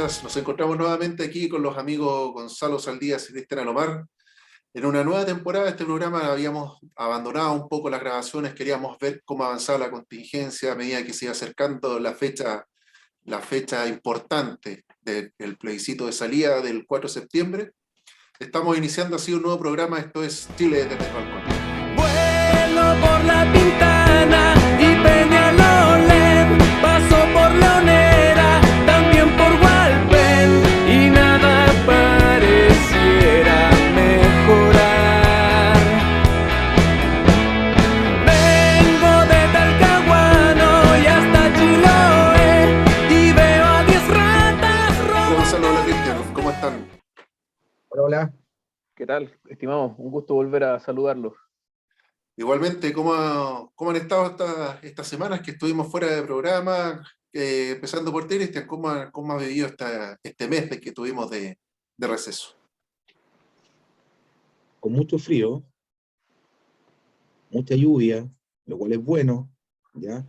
días. Nos encontramos nuevamente aquí con los amigos Gonzalo Saldías y Cristian Alomar. En una nueva temporada de este programa habíamos abandonado un poco las grabaciones, queríamos ver cómo avanzaba la contingencia a medida que se iba acercando la fecha importante del plebiscito de salida del 4 de septiembre. Estamos iniciando así un nuevo programa, esto es Chile desde el balcón. Vuelo por la Pintana y Peñalolén, paso por Leonera, también por Hualpén, y nada pareciera mejorar. Vengo de Talcahuano y hasta Chiloé y veo a 10 ratas rojas. Gonzalo, hola Cristian, ¿cómo están? Hola. ¿Qué tal, estimado? Un gusto volver a saludarlos. Igualmente, ¿cómo han estado estas semanas que estuvimos fuera de programa? Empezando por ti, Cristian, ¿cómo ha vivido este mes que tuvimos de receso? Con mucho frío, mucha lluvia, lo cual es bueno, ¿ya?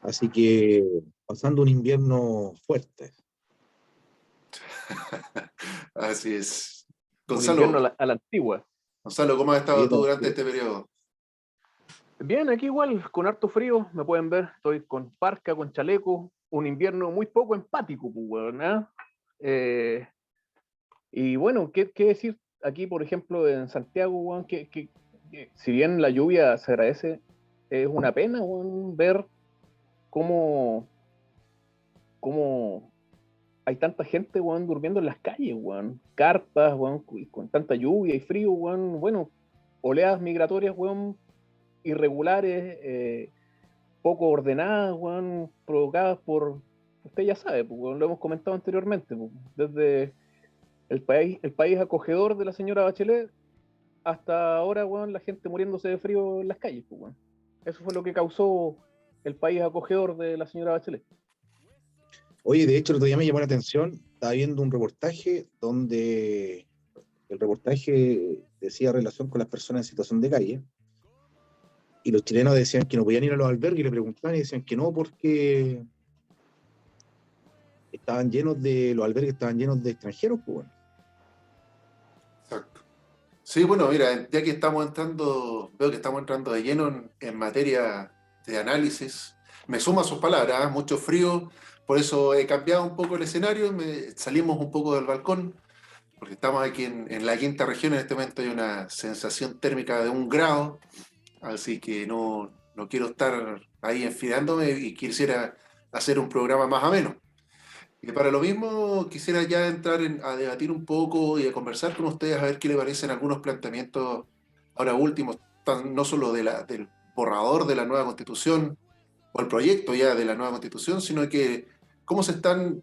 Así que pasando un invierno fuerte. Así es. Un invierno Gonzalo, a la antigua. Gonzalo, ¿cómo has estado Sí, tú no, durante sí. este periodo? Bien, aquí igual, con harto frío, me pueden ver, estoy con parca, con chaleco, un invierno muy poco empático, pues, weón, ¿ah? Y bueno, ¿qué decir aquí, por ejemplo, en Santiago, weón, que si bien la lluvia se agradece, es una pena, weón, ver cómo hay tanta gente, weón, durmiendo en las calles, weón. Carpas, weón, con tanta lluvia y frío, weón. Bueno, oleadas migratorias, weón, irregulares, poco ordenadas, weón, provocadas por, usted ya sabe, pues, weón, lo hemos comentado anteriormente, pues, desde el país acogedor de la señora Bachelet hasta ahora, weón, la gente muriéndose de frío en las calles, pues, weón. Eso fue lo que causó el país acogedor de la señora Bachelet. Oye, de hecho, el otro día me llamó la atención, estaba viendo un reportaje donde el reportaje decía relación con las personas en situación de calle, y los chilenos decían que no podían ir a los albergues, y le preguntaban y decían que no, porque los albergues estaban llenos de extranjeros, pues bueno. Exacto. Sí, bueno, mira, ya que veo que estamos entrando de lleno en materia de análisis. Me suma a sus palabras, mucho frío, por eso he cambiado un poco el escenario, salimos un poco del balcón, porque estamos aquí en la quinta región, en este momento hay una sensación térmica de 1 grado, así que no quiero estar ahí enfriándome y quisiera hacer un programa más ameno. Y para lo mismo quisiera ya entrar a debatir un poco y a conversar con ustedes a ver qué les parecen algunos planteamientos ahora últimos, no solo del borrador de la nueva constitución o el proyecto ya de la nueva constitución, sino que cómo se están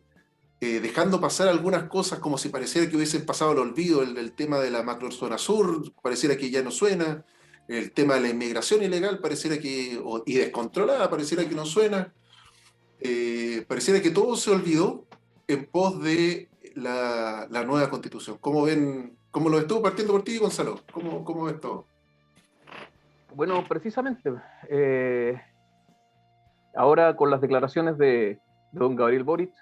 dejando pasar algunas cosas como si pareciera que hubiesen pasado al olvido, el tema de la macrozona sur, pareciera que ya no suena, el tema de la inmigración ilegal pareciera y descontrolada pareciera que no suena. Pareciera que todo se olvidó en pos de la nueva constitución. ¿Cómo ven? ¿Cómo lo estuvo partiendo por ti, Gonzalo? ¿Cómo ves todo? Bueno, precisamente, ahora con las declaraciones de don Gabriel Boric,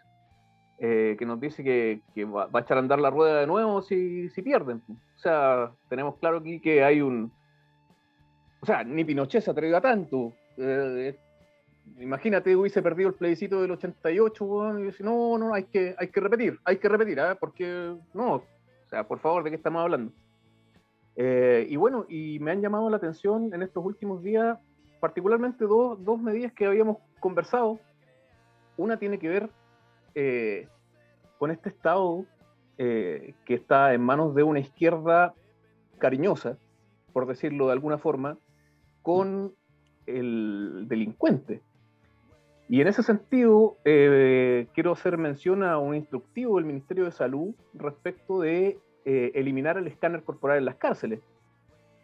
que nos dice que va a echar a andar la rueda de nuevo si pierden. O sea, tenemos claro aquí que hay o sea, ni Pinochet se atrevió a tanto. Imagínate, hubiese perdido el plebiscito del 88, bueno, y dice, no, hay que repetir, ¿eh? Porque no, o sea, por favor, ¿de qué estamos hablando? Y bueno, y me han llamado la atención en estos últimos días, particularmente dos medidas que habíamos conversado. Una tiene que ver con este Estado que está en manos de una izquierda cariñosa, por decirlo de alguna forma, con el delincuente. Y en ese sentido, quiero hacer mención a un instructivo del Ministerio de Salud respecto de eliminar el escáner corporal en las cárceles.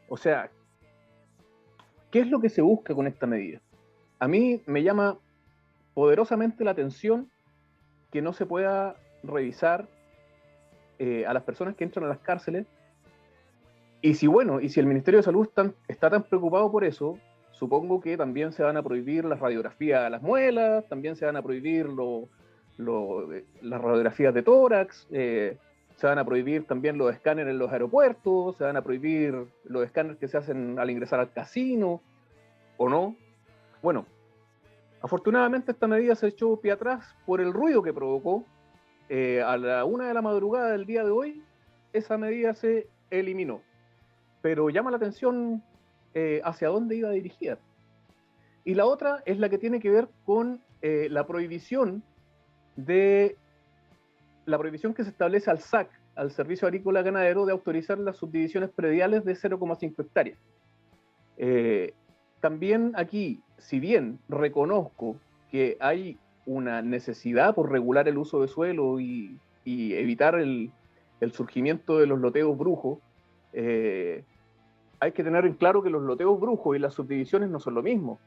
O sea, ¿qué es lo que se busca con esta medida? A mí me llama poderosamente la atención que no se pueda revisar a las personas que entran a las cárceles. Y si el Ministerio de Salud está tan preocupado por eso, supongo que también se van a prohibir las radiografías a las muelas, también se van a prohibir las radiografías de tórax, se van a prohibir también los escáneres en los aeropuertos, se van a prohibir los escáneres que se hacen al ingresar al casino, ¿o no? Bueno, afortunadamente esta medida se echó pie atrás por el ruido que provocó. A la 1 de la madrugada del día de hoy, esa medida se eliminó. Pero llama la atención hacia dónde iba dirigida. Y la otra es la que tiene que ver con la prohibición que se establece al SAC, al Servicio Agrícola Ganadero, de autorizar las subdivisiones prediales de 0,5 hectáreas. También aquí, si bien reconozco que hay una necesidad por regular el uso de suelo y evitar el surgimiento de los loteos brujos, hay que tener en claro que los loteos brujos y las subdivisiones no son lo mismo.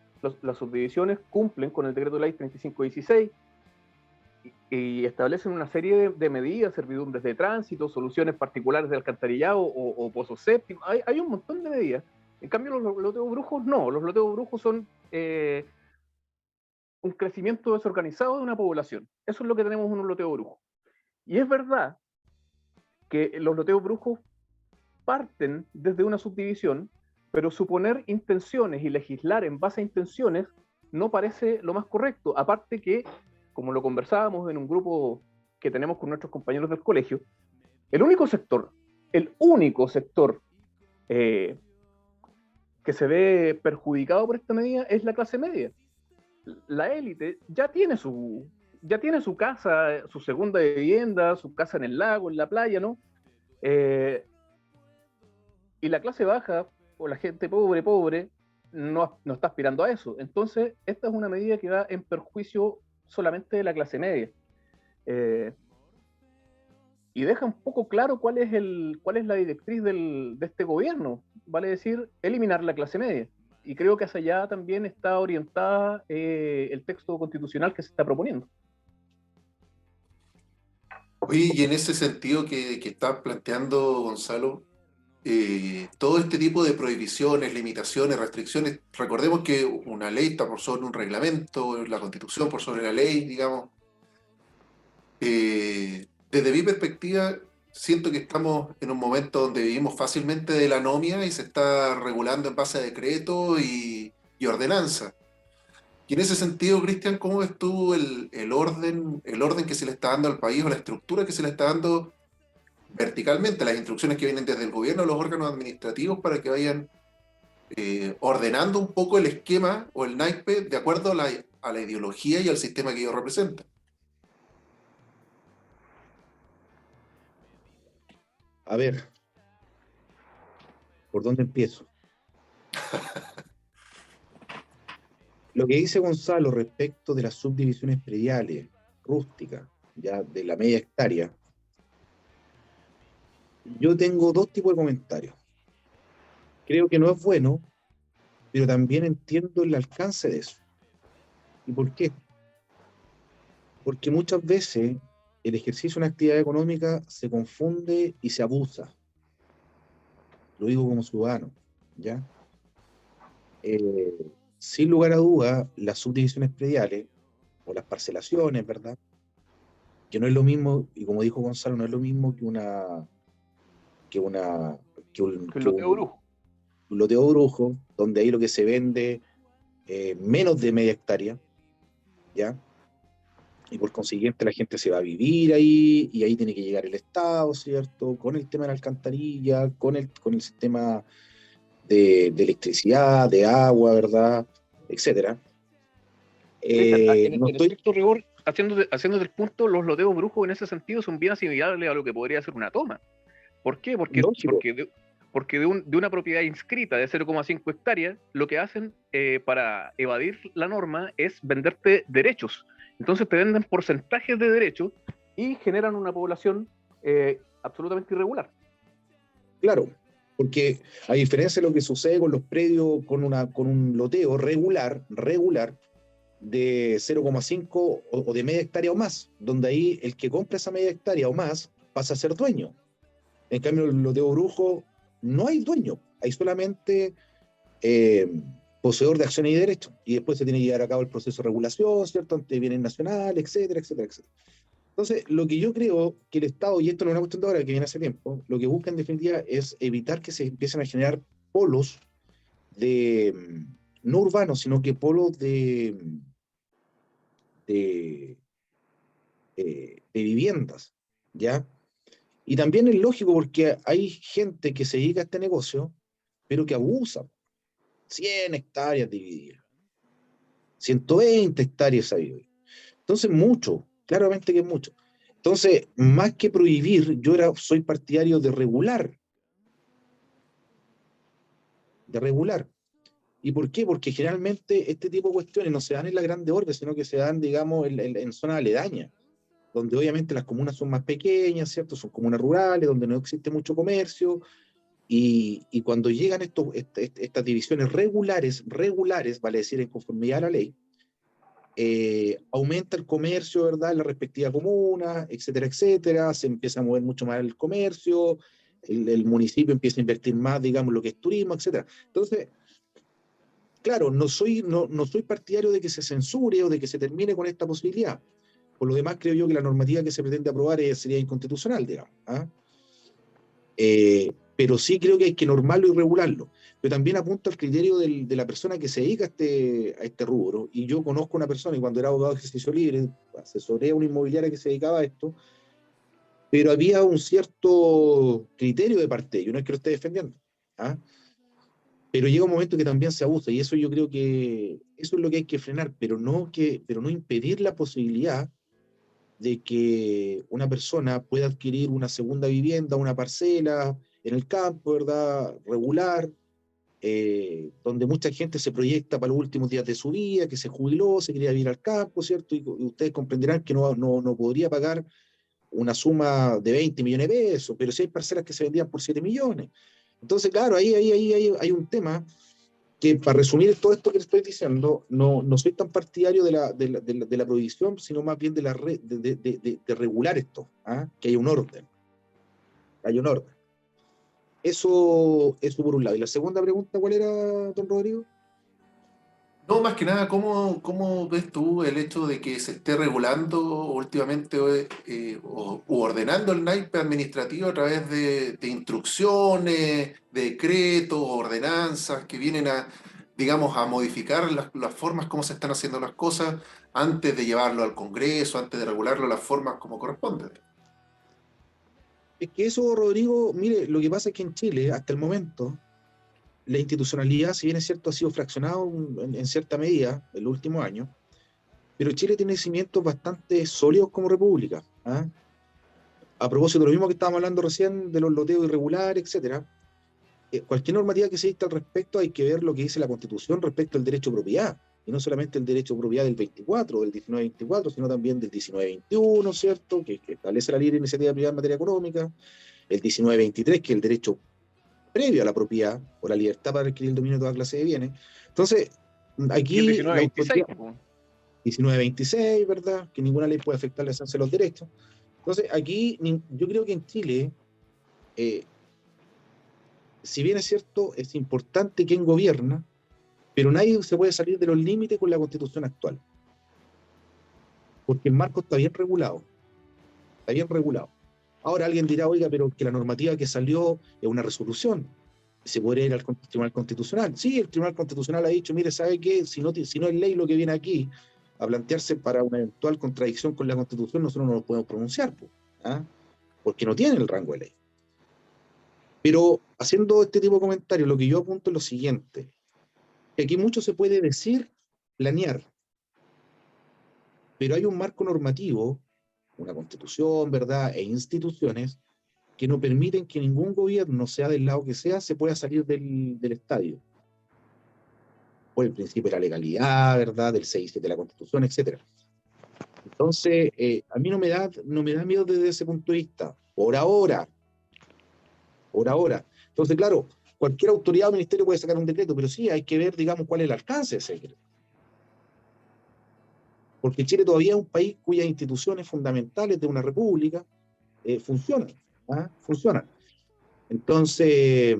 Las subdivisiones cumplen con el decreto de ley 3516 y establecen una serie de medidas, servidumbres de tránsito, soluciones particulares de alcantarillado o pozos sépticos. Hay un montón de medidas. En cambio, los loteos brujos no. Los loteos brujos son un crecimiento desorganizado de una población. Eso es lo que tenemos en un loteo brujo. Y es verdad que los loteos brujos parten desde una subdivisión, pero suponer intenciones y legislar en base a intenciones no parece lo más correcto. Aparte que, como lo conversábamos en un grupo que tenemos con nuestros compañeros del colegio, el único sector que se ve perjudicado por esta medida es la clase media. La élite ya tiene su casa, su segunda vivienda, su casa en el lago, en la playa, ¿no? Y la clase baja, o la gente pobre, no está aspirando a eso. Entonces, esta es una medida que va en perjuicio solamente de la clase media. Y deja un poco claro cuál es la directriz de este gobierno, vale decir, eliminar la clase media. Y creo que hacia allá también está orientada el texto constitucional que se está proponiendo. Oye, y en ese sentido que está planteando Gonzalo, todo este tipo de prohibiciones, limitaciones, restricciones, recordemos que una ley está por sobre un reglamento, la Constitución por sobre la ley, digamos. Desde mi perspectiva, siento que estamos en un momento donde vivimos fácilmente de la anomia y se está regulando en base a decreto y ordenanza. Y en ese sentido, Cristian, ¿cómo ves tú el orden que se le está dando al país o la estructura que se le está dando verticalmente, las instrucciones que vienen desde el gobierno a los órganos administrativos para que vayan ordenando un poco el esquema o el naipe de acuerdo a la ideología y al sistema que ellos representan? A ver, ¿por dónde empiezo? Lo que dice Gonzalo respecto de las subdivisiones prediales rústicas, ya de la media hectárea, yo tengo dos tipos de comentarios. Creo que no es bueno, pero también entiendo el alcance de eso. ¿Y por qué? Porque muchas veces el ejercicio de una actividad económica se confunde y se abusa. Lo digo como ciudadano, ¿ya? Sin lugar a duda, las subdivisiones prediales, o las parcelaciones, ¿verdad? Que no es lo mismo, y como dijo Gonzalo, no es lo mismo que un loteo brujo, donde ahí lo que se vende menos de media hectárea, ¿ya? Y por consiguiente la gente se va a vivir ahí, y ahí tiene que llegar el Estado, ¿cierto? Con el tema de la alcantarilla, con el sistema de electricidad, de agua, ¿verdad? Etcétera. En estricto rigor, haciéndote el punto, los loteos brujos en ese sentido son bien asimilables a lo que podría ser una toma. ¿Por qué? Porque de una propiedad inscrita de 0,5 hectáreas, lo que hacen para evadir la norma es venderte derechos. Entonces te venden porcentajes de derechos y generan una población absolutamente irregular. Claro, porque a diferencia de lo que sucede con los predios, con un loteo regular de 0,5 o de media hectárea o más, donde ahí el que compra esa media hectárea o más pasa a ser dueño. En cambio, en el loteo brujo no hay dueño, hay solamente poseedor de acciones y derechos, y después se tiene que llevar a cabo el proceso de regulación, ¿cierto?, ante bienes nacionales, etcétera, etcétera, etcétera. Entonces, lo que yo creo que el Estado, y esto no es una cuestión de ahora, que viene hace tiempo, lo que busca en definitiva es evitar que se empiecen a generar polos de, no urbanos, sino que polos de, de viviendas, ¿ya? Y también es lógico porque hay gente que se dedica a este negocio, pero que abusa. 100 hectáreas divididas, 120 hectáreas ahí. Entonces, mucho, claramente que es mucho. Entonces, más que prohibir, soy partidario de regular. De regular. ¿Y por qué? Porque generalmente este tipo de cuestiones no se dan en la grande orbe, sino que se dan, digamos, en zonas aledañas, donde obviamente las comunas son más pequeñas, ¿cierto? Son comunas rurales, donde no existe mucho comercio, y cuando llegan estas divisiones regulares, vale decir, en conformidad a la ley, aumenta el comercio, ¿verdad?, en la respectiva comuna, etcétera, etcétera, se empieza a mover mucho más el comercio, el municipio empieza a invertir más, digamos, lo que es turismo, etcétera. Entonces, claro, no soy partidario de que se censure o de que se termine con esta posibilidad. Por lo demás, creo yo que la normativa que se pretende aprobar sería inconstitucional, digamos. ¿Ah? Pero sí creo que hay que normarlo y regularlo. Pero también apunto al criterio de la persona que se dedica a este rubro. Y yo conozco una persona, y cuando era abogado de ejercicio libre, asesoré a una inmobiliaria que se dedicaba a esto, pero había un cierto criterio de parte, yo no es que lo esté defendiendo. ¿Ah? Pero llega un momento que también se abusa, y eso yo creo que eso es lo que hay que frenar, pero no impedir la posibilidad de que una persona pueda adquirir una segunda vivienda, una parcela en el campo, ¿verdad?, regular, donde mucha gente se proyecta para los últimos días de su vida, que se jubiló, se quería ir al campo, ¿cierto? Y ustedes comprenderán que no podría pagar una suma de 20 millones de pesos, pero sí hay parcelas que se vendían por 7 millones. Entonces, claro, ahí hay un tema que, para resumir todo esto que les estoy diciendo, no soy tan partidario de la prohibición, sino más bien de regular esto, ¿ah? Que haya un orden. Hay un orden. Eso por un lado. Y la segunda pregunta, ¿cuál era, don Rodrigo? No, más que nada, ¿cómo ves tú el hecho de que se esté regulando últimamente u ordenando el naipe administrativo a través de instrucciones, decretos, ordenanzas que vienen digamos, a modificar las formas como se están haciendo las cosas antes de llevarlo al Congreso, antes de regularlo las formas como corresponden? Es que eso, Rodrigo, mire, lo que pasa es que en Chile, hasta el momento, la institucionalidad, si bien es cierto, ha sido fraccionado en cierta medida en los últimos años, pero Chile tiene cimientos bastante sólidos como república. ¿Ah? A propósito de lo mismo que estábamos hablando recién, de los loteos irregulares, etcétera, cualquier normativa que se dicte al respecto hay que ver lo que dice la Constitución respecto al derecho de propiedad, y no solamente el derecho de propiedad del 24, del 1924, sino también del 1921, ¿cierto?, que establece la libre iniciativa privada en materia económica, el 1923, que es el derecho previo a la propiedad o la libertad para adquirir el dominio de toda clase de bienes. Entonces, aquí Y el 1926, 1926, ¿verdad?, que ninguna ley puede afectar la esencia de los derechos. Entonces, aquí yo creo que en Chile, si bien es cierto, es importante quién gobierna, pero nadie se puede salir de los límites con la Constitución actual. Porque el marco está bien regulado. Está bien regulado. Ahora alguien dirá, oiga, pero que la normativa que salió es una resolución. Se podría ir al Tribunal Constitucional. Sí, el Tribunal Constitucional ha dicho, mire, ¿sabe qué? Si no es ley lo que viene aquí a plantearse para una eventual contradicción con la Constitución, nosotros no lo podemos pronunciar, ¿ah? Porque no tiene el rango de ley. Pero haciendo este tipo de comentarios, lo que yo apunto es lo siguiente. Que aquí mucho se puede decir, planear, pero hay un marco normativo, una constitución, ¿verdad?, e instituciones que no permiten que ningún gobierno, sea del lado que sea, se pueda salir del estadio. Por el principio de la legalidad, ¿verdad?, del 6 de la Constitución, etc. Entonces, a mí no me da miedo desde ese punto de vista, por ahora. Entonces, claro, cualquier autoridad o ministerio puede sacar un decreto, pero sí hay que ver, digamos, cuál es el alcance de ese decreto. Porque Chile todavía es un país cuyas instituciones fundamentales de una república funcionan. ¿Ah? Funcionan. Entonces,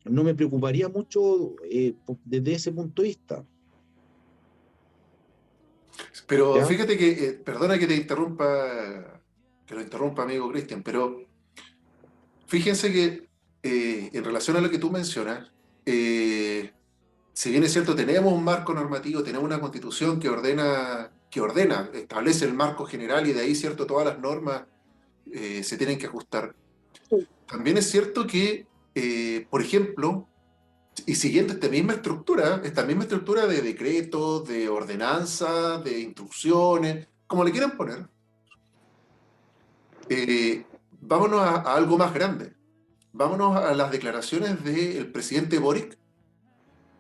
no me preocuparía mucho desde ese punto de vista. Pero ¿Ya? fíjate que, perdona que te interrumpa, que lo interrumpa, amigo Cristian, pero fíjense que en relación a lo que tú mencionas, si bien es cierto, tenemos un marco normativo, tenemos una constitución que ordena, establece el marco general y de ahí, cierto, todas las normas se tienen que ajustar. También es cierto que, por ejemplo, y siguiendo esta misma estructura de decretos, de ordenanzas, de instrucciones, como le quieran poner, vámonos a algo más grande. Vámonos a las declaraciones del presidente Boric,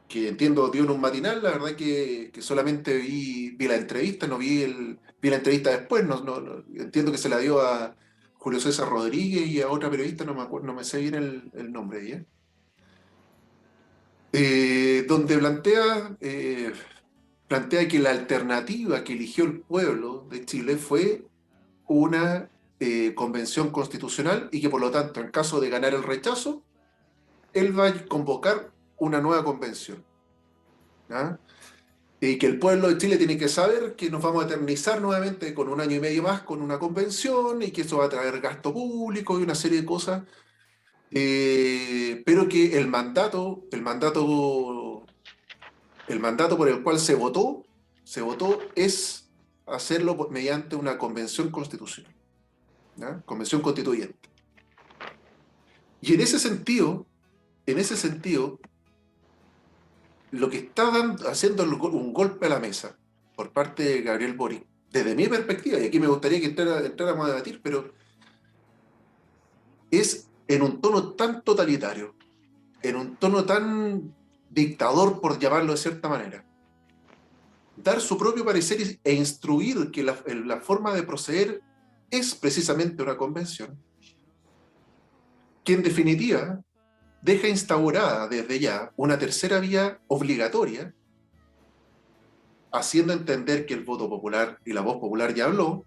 que entiendo dio en un matinal. La verdad que solamente vi la entrevista, no vi la entrevista después, entiendo que se la dio a Julio César Rodríguez y a otra periodista, no me acuerdo, no me sé bien el nombre de ella, donde plantea que la alternativa que eligió el pueblo de Chile fue una convención constitucional y que por lo tanto, en caso de ganar el rechazo, él va a convocar una nueva convención. ¿Ya? Y que el pueblo de Chile tiene que saber que nos vamos a eternizar nuevamente con 1 año y medio más con una convención y que eso va a traer gasto público y una serie de cosas, pero que el mandato por el cual se votó es hacerlo mediante una convención constitucional, ¿ya? Convención constituyente. Y en ese sentido, lo que está haciendo un golpe a la mesa por parte de Gabriel Boric, desde mi perspectiva, y aquí me gustaría que entráramos a debatir, pero es en un tono tan totalitario, en un tono tan dictador, por llamarlo de cierta manera, dar su propio parecer e instruir que la forma de proceder es precisamente una convención, que en definitiva deja instaurada desde ya una tercera vía obligatoria, haciendo entender que el voto popular y la voz popular ya habló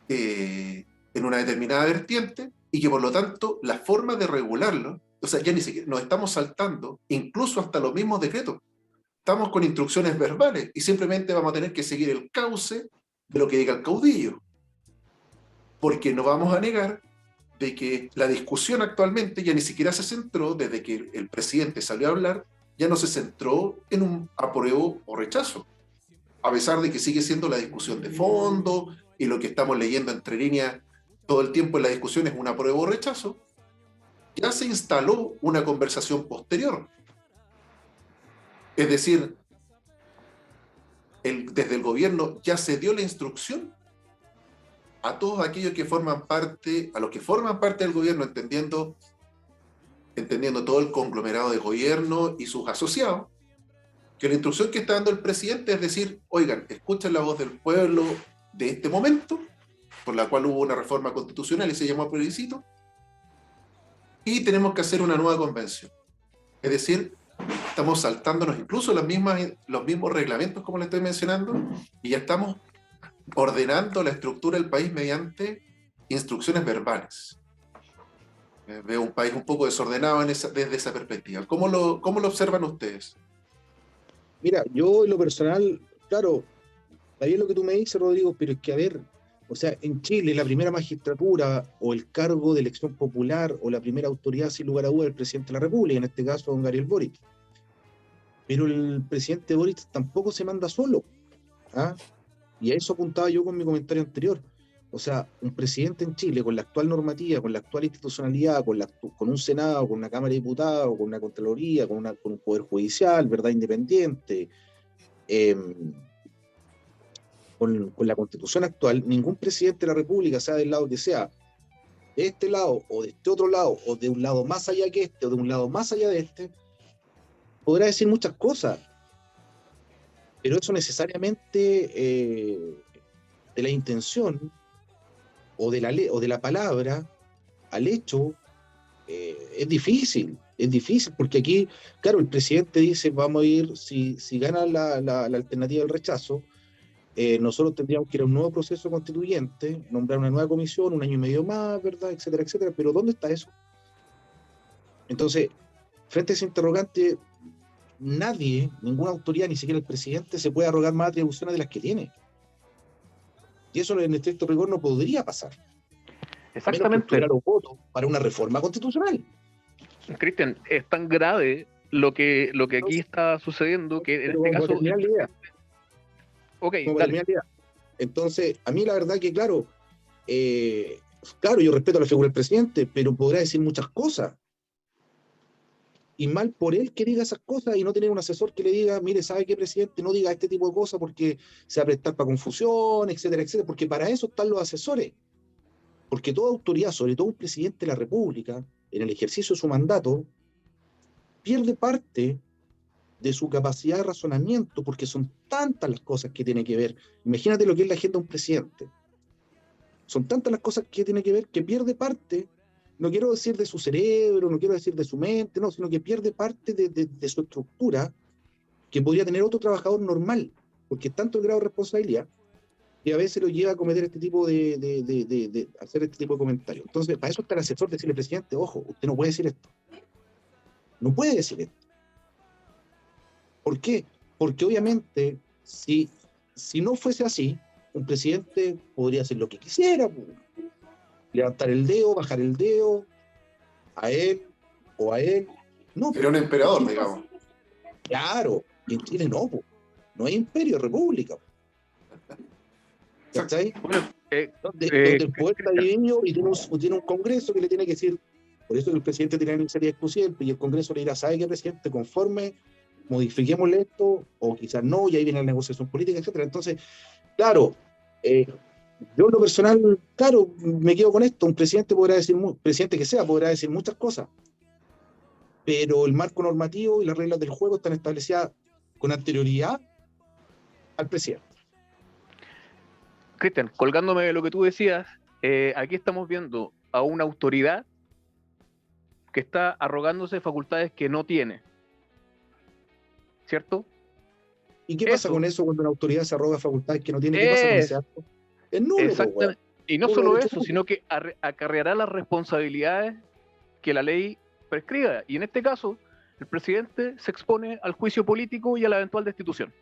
en una determinada vertiente y que por lo tanto la forma de regularlo, o sea, ya ni siquiera nos estamos saltando incluso hasta los mismos decretos. Estamos con instrucciones verbales y simplemente vamos a tener que seguir el cauce de lo que diga el caudillo, porque no vamos a negar de que la discusión actualmente ya ni siquiera se centró, desde que el presidente salió a hablar, ya no se centró en un apruebo o rechazo, a pesar de que sigue siendo la discusión de fondo y lo que estamos leyendo entre líneas todo el tiempo en la discusión es un apruebo o rechazo. Ya se instaló una conversación posterior. Es decir, desde el gobierno ya se dio la instrucción a todos aquellos que forman parte, a los que forman parte del gobierno, entendiendo todo el conglomerado de gobierno y sus asociados, que la instrucción que está dando el presidente es decir, oigan, escuchen la voz del pueblo de este momento, por la cual hubo una reforma constitucional y se llamó plebiscito, y tenemos que hacer una nueva convención. Es decir, estamos saltándonos incluso los mismos reglamentos, como le estoy mencionando, y ya estamos ordenando la estructura del país mediante instrucciones verbales. Veo un país un poco desordenado desde esa perspectiva. ¿Cómo lo observan ustedes? Mira, yo en lo personal, claro, está bien lo que tú me dices, Rodrigo, pero es que, a ver, o sea, en Chile la primera magistratura o el cargo de elección popular o la primera autoridad, sin lugar a dudas, es el presidente de la República, en este caso, don Gabriel Boric. Pero el presidente Boric tampoco se manda solo, ¿ah? Y a eso apuntaba yo con mi comentario anterior. O sea, un presidente en Chile con la actual normativa, con la actual institucionalidad, con un Senado, con una Cámara de Diputados, con una Contraloría, con un Poder Judicial, ¿verdad?, independiente, con la Constitución actual, ningún presidente de la República, sea del lado que sea, de este lado o de este otro lado, o de un lado más allá que este, o de un lado más allá de este, podrá decir muchas cosas, pero eso necesariamente de la intención o de la palabra al hecho es difícil porque aquí, claro, el presidente dice, vamos a ir, si gana la alternativa del rechazo, nosotros tendríamos que ir a un nuevo proceso constituyente, nombrar una nueva comisión, 1 año y medio más, ¿verdad?, etcétera, etcétera, pero ¿dónde está eso? Entonces, frente a ese interrogante, nadie, ninguna autoridad, ni siquiera el presidente, se puede arrogar más atribuciones de las que tiene. Y eso en estricto rigor no podría pasar. A menos que Exactamente. tuviera los votos para una reforma constitucional. Cristian, es tan grave lo que aquí está sucediendo que en Pero este vamos a caso. terminar la idea. Ok, Como dale. terminar la idea. Entonces, a mí la verdad que, claro, yo respeto a la figura del presidente, pero podrá decir muchas cosas. Y mal por él que diga esas cosas y no tener un asesor que le diga, mire, ¿sabe qué, presidente? No diga este tipo de cosas porque se va a prestar para confusión, etcétera, etcétera. Porque para eso están los asesores. Porque toda autoridad, sobre todo un presidente de la República, en el ejercicio de su mandato, pierde parte de su capacidad de razonamiento, porque son tantas las cosas que tiene que ver. Imagínate lo que es la agenda de un presidente. Son tantas las cosas que tiene que ver que pierde parte, no quiero decir de su cerebro, no quiero decir de su mente, no, sino que pierde parte de su estructura que podría tener otro trabajador normal, porque es tanto el grado de responsabilidad que a veces lo lleva a cometer este tipo de hacer este tipo de comentarios. Entonces, para eso está el asesor, decirle, presidente, ojo, usted no puede decir esto. No puede decir esto. ¿Por qué? Porque obviamente, si no fuese así, un presidente podría hacer lo que quisiera, levantar el dedo, bajar el dedo, a él o a él. No, Era un emperador, digamos. claro, y en Chile no, no hay imperio, es república. ¿Cachai? Bueno, Donde el poder está dividido y tiene un Congreso que le tiene que decir, por eso el presidente tiene la iniciativa exclusiva y el Congreso le dirá, ¿sabe qué, presidente? Conforme, modifiquémosle esto, o quizás no, y ahí viene la negociación política, etcétera. Entonces, claro, yo en lo personal, claro, me quedo con esto, un presidente podrá decir, presidente que sea, podrá decir muchas cosas, pero el marco normativo y las reglas del juego están establecidas con anterioridad al presidente. Cristian, colgándome de lo que tú decías, aquí estamos viendo a una autoridad que está arrogándose facultades que no tiene. ¿Cierto? ¿Y qué pasa con eso cuando una autoridad se arroga facultades que no tiene? ¿Qué pasa con ese acto? Es nulo. Exactamente. Y no Nulo, solo derecho eso, nulo. sino que acarreará las responsabilidades que la ley prescriba. Y en este caso, el presidente se expone al juicio político y a la eventual destitución.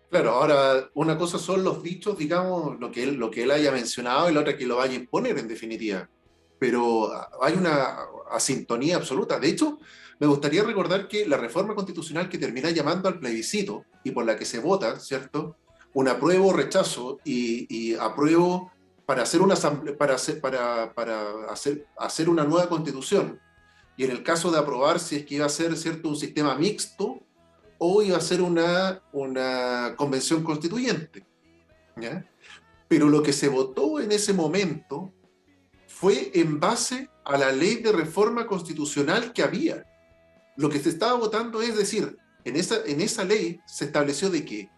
Claro, ahora una cosa son los dichos, digamos, lo que él haya mencionado y la otra que lo vaya a imponer en definitiva. Pero hay una asintonía absoluta. De hecho, me gustaría recordar que la reforma constitucional que termina llamando al plebiscito y por la que se vota, ¿cierto? Un apruebo o rechazo y apruebo para hacer una hacer una nueva constitución. Y en el caso de aprobar si es que iba a ser, ¿cierto?, un sistema mixto o iba a ser una convención constituyente, ¿ya? Pero lo que se votó en ese momento fue en base a la ley de reforma constitucional que había. Lo que se estaba votando es decir, en esa ley se estableció de que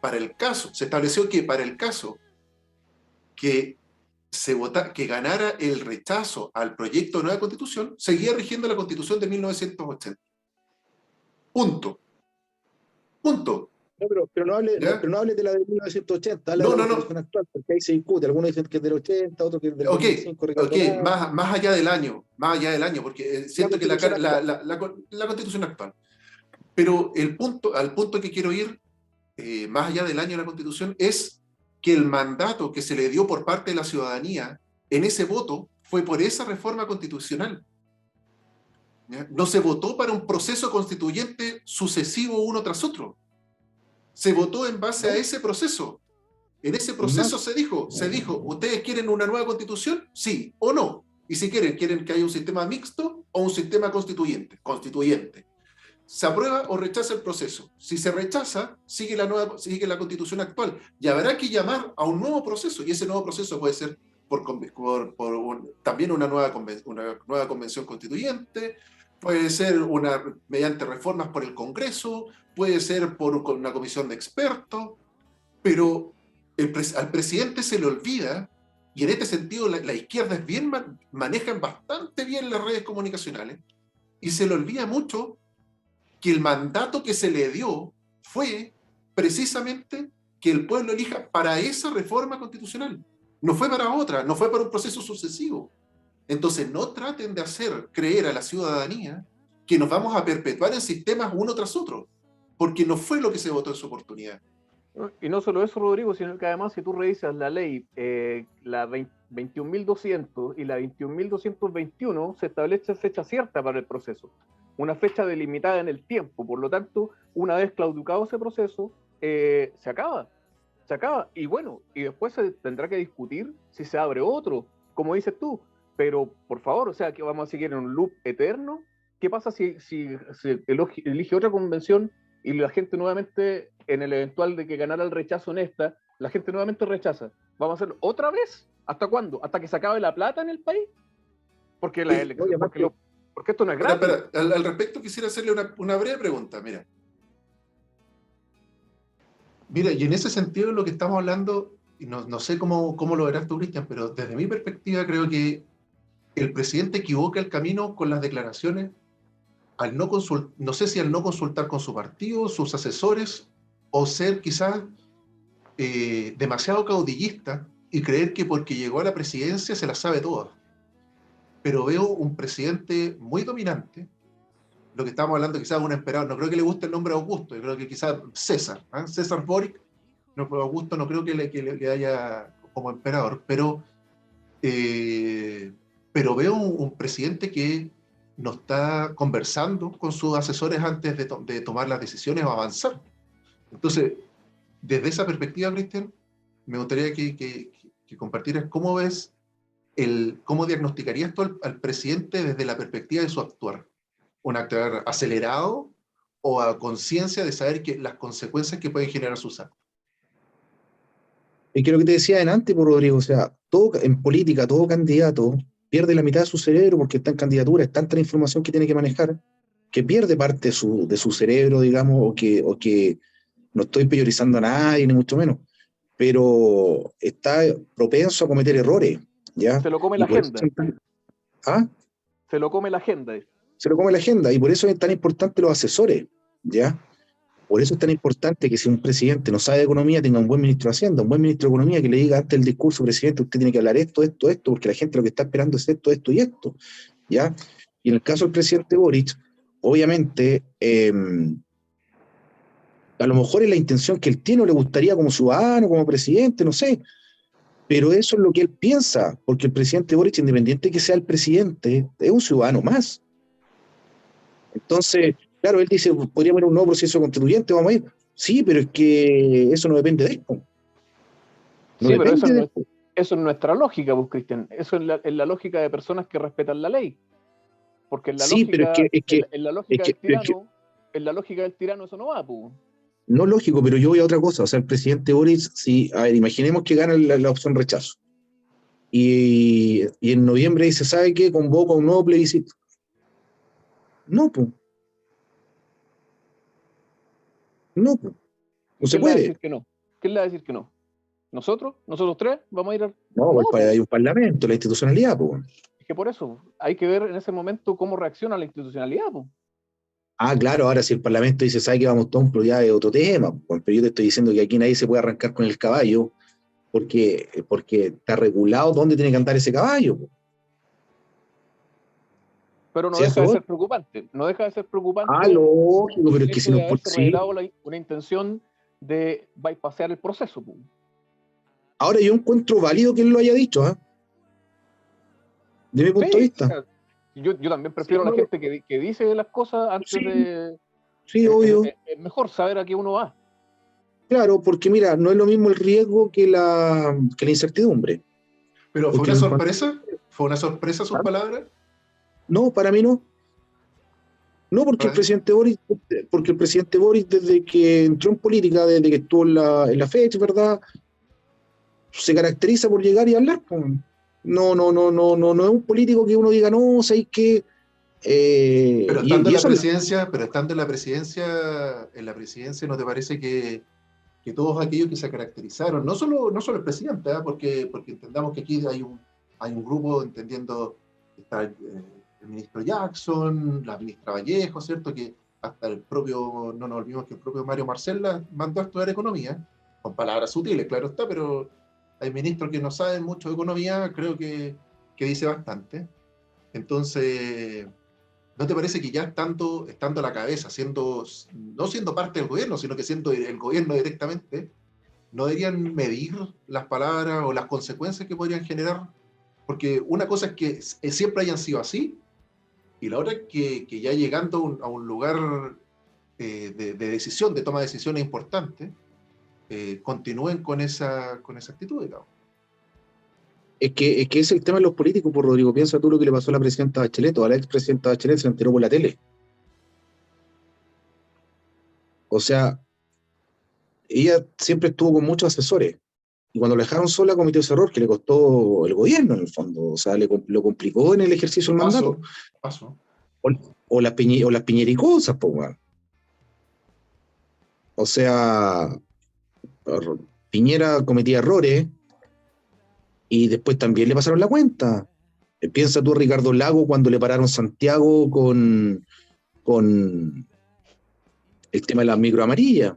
para el caso que que ganara el rechazo al proyecto de nueva constitución, seguía rigiendo la constitución de 1980. Punto. No, pero no hable de la de 1980, habla de la constitución actual, porque ahí se discute. Algunos dicen que es del 80, otros que es del 2005. Más allá del año, porque siento que la constitución actual. Pero al punto que quiero ir, más allá del año de la constitución, es que el mandato que se le dio por parte de la ciudadanía en ese voto fue por esa reforma constitucional. ¿Ya? No se votó para un proceso constituyente sucesivo uno tras otro. Se votó en base a ese proceso. En ese proceso se dijo, ¿ustedes quieren una nueva constitución? Sí o no. Y si quieren que haya un sistema mixto o un sistema constituyente. Se aprueba o rechaza el proceso. Si se rechaza, sigue la constitución actual. Y habrá que llamar a un nuevo proceso. Y ese nuevo proceso puede ser también una nueva convención constituyente, puede ser mediante reformas por el Congreso, puede ser por una comisión de expertos, pero al presidente se le olvida, y en este sentido la izquierda manejan bastante bien las redes comunicacionales, y se le olvida mucho que el mandato que se le dio fue precisamente que el pueblo elija para esa reforma constitucional. No fue para otra, no fue para un proceso sucesivo. Entonces, no traten de hacer creer a la ciudadanía que nos vamos a perpetuar en sistemas uno tras otro, porque no fue lo que se votó en su oportunidad. Y no solo eso, Rodrigo, sino que además si tú revisas la ley, la 21.200 y la 21.221, se establece fecha cierta para el proceso, una fecha delimitada en el tiempo. Por lo tanto, una vez claudicado ese proceso, se acaba. Y bueno, y después se tendrá que discutir si se abre otro, como dices tú. Pero, por favor, o sea, que vamos a seguir en un loop eterno. ¿Qué pasa si elige otra convención y la gente nuevamente, en el eventual de que ganara el rechazo en esta, la gente nuevamente rechaza? ¿Vamos a hacerlo otra vez? ¿Hasta cuándo? ¿Hasta que se acabe la plata en el país? Porque, porque esto no es gratis. Al respecto quisiera hacerle una breve pregunta, mira. Mira, y en ese sentido lo que estamos hablando, y no sé cómo lo verás tú, Cristian, pero desde mi perspectiva creo que el presidente equivoca el camino con las declaraciones al no sé si al no consultar con su partido, sus asesores, o ser quizás demasiado caudillista y creer que porque llegó a la presidencia se las sabe todas. Pero veo un presidente muy dominante, lo que estamos hablando quizás de un emperador, no creo que le guste el nombre Augusto, yo creo que quizás César, César Boric, no, Augusto no creo que le haya como emperador, pero veo un presidente que no está conversando con sus asesores antes de tomar las decisiones o avanzar. Entonces, desde esa perspectiva, Cristian, me gustaría que compartieras cómo ves, cómo diagnosticarías tú al presidente desde la perspectiva de su actuar. ¿Un actuar acelerado o a conciencia de saber que las consecuencias que pueden generar sus actos? Y que lo que te decía antes, por Rodrigo, o sea, en política, todo candidato pierde la mitad de su cerebro porque está en candidatura, es tanta la información que tiene que manejar, que pierde parte de su cerebro, digamos, o que no estoy peyorizando a nadie, ni mucho menos, pero está propenso a cometer errores, ¿ya? Se lo come la agenda. ¿Ah? Se lo come la agenda. Se lo come la agenda, y por eso es tan importante los asesores, ¿ya? Por eso es tan importante que si un presidente no sabe de economía, tenga un buen ministro de Hacienda, un buen ministro de Economía que le diga antes del discurso, presidente, usted tiene que hablar esto, porque la gente lo que está esperando es esto y esto, ¿ya? Y en el caso del presidente Boric, obviamente, a lo mejor es la intención que él tiene o le gustaría como ciudadano, como presidente, no sé, pero eso es lo que él piensa, porque el presidente Boric, independiente de que sea el presidente, es un ciudadano más. Entonces, claro, él dice, podríamos ir a un nuevo proceso constituyente, vamos a ir. Sí, pero es que eso no depende de él. No sí, pero eso es nuestra lógica, pues, Cristian. Eso es la lógica de personas que respetan la ley. Porque en la sí, lógica, pero en la lógica del tirano eso no va, pues. No lógico, pero yo voy a otra cosa. O sea, el presidente Boric, si, a ver, imaginemos que gana la opción rechazo. Y en noviembre dice, ¿sabe qué? Convoca un nuevo plebiscito. No, pues. No, pues. No se puede. Decir que no? ¿Quién le va a decir que no? ¿Nosotros? ¿Nosotros tres? ¿Vamos a ir al...? No, pues hay un parlamento, la institucionalidad, pues. Es que por eso, hay que ver en ese momento cómo reacciona la institucionalidad, pues. Ah, claro, ahora si el Parlamento dice, ¿sabe que vamos todos un ya es otro tema? Pues, pero yo te estoy diciendo que aquí nadie se puede arrancar con el caballo porque está regulado dónde tiene que andar ese caballo. Pues. Pero no deja de ser preocupante. No deja de ser preocupante. Ah, lógico, pero es que si no una intención de bypassear el proceso. Pues. Ahora yo encuentro válido que él lo haya dicho, ¿eh? De mi punto de vista. O sea, yo también prefiero a la gente que dice las cosas antes de... Sí, obvio. Es mejor saber a qué uno va. Claro, porque mira, no es lo mismo el riesgo que la incertidumbre. ¿Pero fue una sorpresa? ¿Fue una sorpresa sus palabras? No, para mí no. No, porque el presidente Boric, desde que entró en política, desde que estuvo en la fecha, ¿verdad? Se caracteriza por llegar y hablar. No es un político que uno diga, no, ¿sabes qué? Pero estando en la presidencia, ¿no te parece que todos aquellos que se caracterizaron, no solo el presidente, porque entendamos que aquí hay un grupo, entendiendo, está el ministro Jackson, la ministra Vallejo, ¿cierto? Que hasta no nos olvidemos que el propio Mario Marcel mandó a estudiar economía, con palabras sutiles, claro está, pero hay ministros que no saben mucho de economía, creo que que dice bastante. Entonces, ¿no te parece que ya estando a la cabeza, no siendo parte del gobierno, sino que siendo el gobierno directamente, no deberían medir las palabras o las consecuencias que podrían generar? Porque una cosa es que siempre hayan sido así, y la otra es que ya llegando a un lugar de decisión, de toma de decisiones importantes, continúen con esa actitud, digamos. Es que es el tema de los políticos, por Rodrigo. Piensa tú lo que le pasó a la presidenta Bachelet, o a la expresidenta Bachelet, se enteró por la tele. O sea, ella siempre estuvo con muchos asesores. Y cuando la dejaron sola cometió ese error que le costó el gobierno, en el fondo. O sea, lo complicó en el ejercicio del mandato. Paso. O las piñericosas, pues, weón. O sea, Piñera cometía errores y después también le pasaron la cuenta. Piensa tú a Ricardo Lago cuando le pararon Santiago con el tema de la micro amarilla.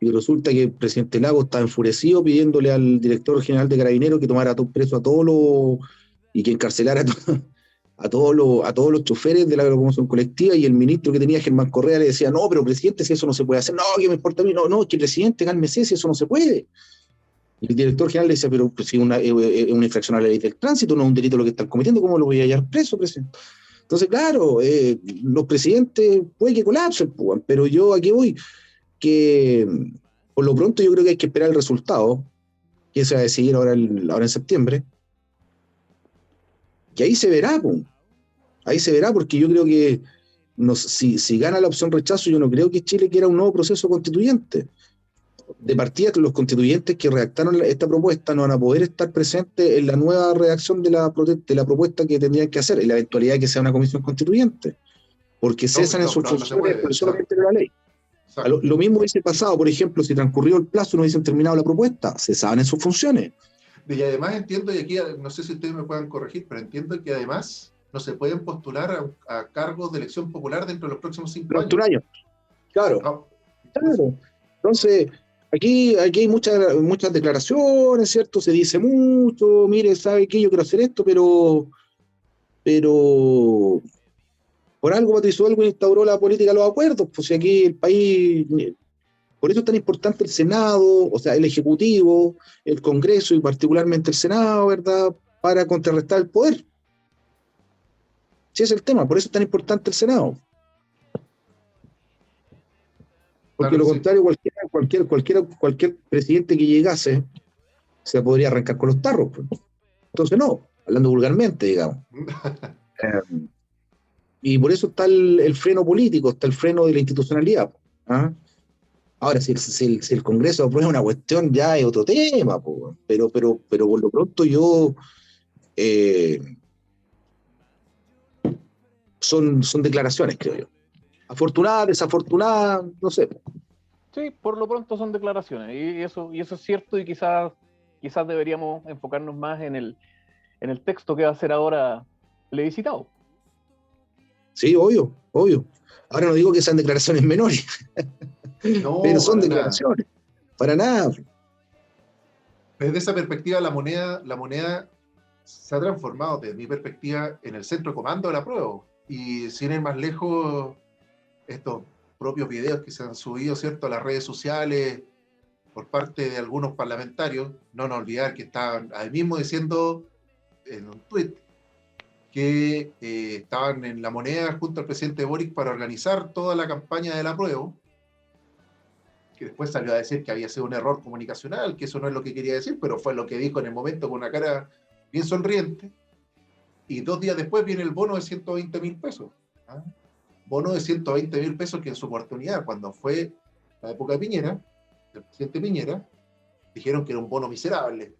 Y resulta que el presidente Lago estaba enfurecido pidiéndole al director general de Carabineros que tomara preso a todos los y que encarcelara a todos los choferes de la locomoción colectiva, y el ministro que tenía, Germán Correa, le decía, no, pero presidente, si eso no se puede hacer, no, que me importa a mí, no, que presidente, cálmese, si eso no se puede. Y el director general le decía, pero si es una infracción a la ley del tránsito, no es un delito lo que están cometiendo, ¿cómo lo voy a hallar preso, presidente? Entonces, claro, los presidentes puede que colapsen, pues, pero yo aquí voy, que por lo pronto yo creo que hay que esperar el resultado, que se va a decidir ahora en septiembre, y ahí se verá, pues. Ahí se verá, porque yo creo que si gana la opción rechazo, yo no creo que Chile quiera un nuevo proceso constituyente. De partida, los constituyentes que redactaron esta propuesta no van a poder estar presentes en la nueva redacción de la propuesta que tendrían que hacer, en la eventualidad de que sea una comisión constituyente, porque cesan en sus funciones por solamente la ley. Lo mismo hubiese pasado, por ejemplo, si transcurrió el plazo y no hubiesen terminado la propuesta, cesaban en sus funciones. Y además entiendo, y aquí no sé si ustedes me puedan corregir, pero entiendo que además no se pueden postular a cargos de elección popular dentro de los próximos 5 años. Claro. No. Claro. Entonces, aquí hay muchas declaraciones, ¿cierto? Se dice mucho, mire, ¿sabe qué? Yo quiero hacer esto, pero por algo Patricio Aylwin instauró la política de los acuerdos, pues si aquí el país, por eso es tan importante el Senado, o sea, el Ejecutivo, el Congreso y particularmente el Senado, ¿verdad? Para contrarrestar el poder. Sí, es el tema, por eso es tan importante el Senado. Porque Claro, lo contrario, cualquier presidente que llegase se podría arrancar con los tarros. Pues. Entonces no, hablando vulgarmente, digamos. Y por eso está el freno político, está el freno de la institucionalidad. ¿Ah? Ahora, si el Congreso aprueba una cuestión, ya es otro tema, pues. Pero por lo pronto yo... son declaraciones, creo yo. Afortunadas, desafortunadas, no sé. Sí, por lo pronto son declaraciones, y eso es cierto, y quizás deberíamos enfocarnos más en el texto que va a ser ahora plebiscitado. Sí, obvio. Ahora no digo que sean declaraciones menores, no, pero son declaraciones. Para nada. Desde esa perspectiva, la moneda se ha transformado, desde mi perspectiva, en el centro de comando de la prueba. Y sin ir más lejos, estos propios videos que se han subido, ¿cierto?, a las redes sociales por parte de algunos parlamentarios, no nos olvidar que estaban ahí mismo diciendo en un tuit que estaban en la moneda junto al presidente Boric para organizar toda la campaña del apruebo, que después salió a decir que había sido un error comunicacional, que eso no es lo que quería decir, pero fue lo que dijo en el momento con una cara bien sonriente. Y 2 días después viene el bono de 120.000 pesos. ¿Ah? Bono de 120.000 pesos que en su oportunidad, cuando fue la época de Piñera, del presidente Piñera, dijeron que era un bono miserable,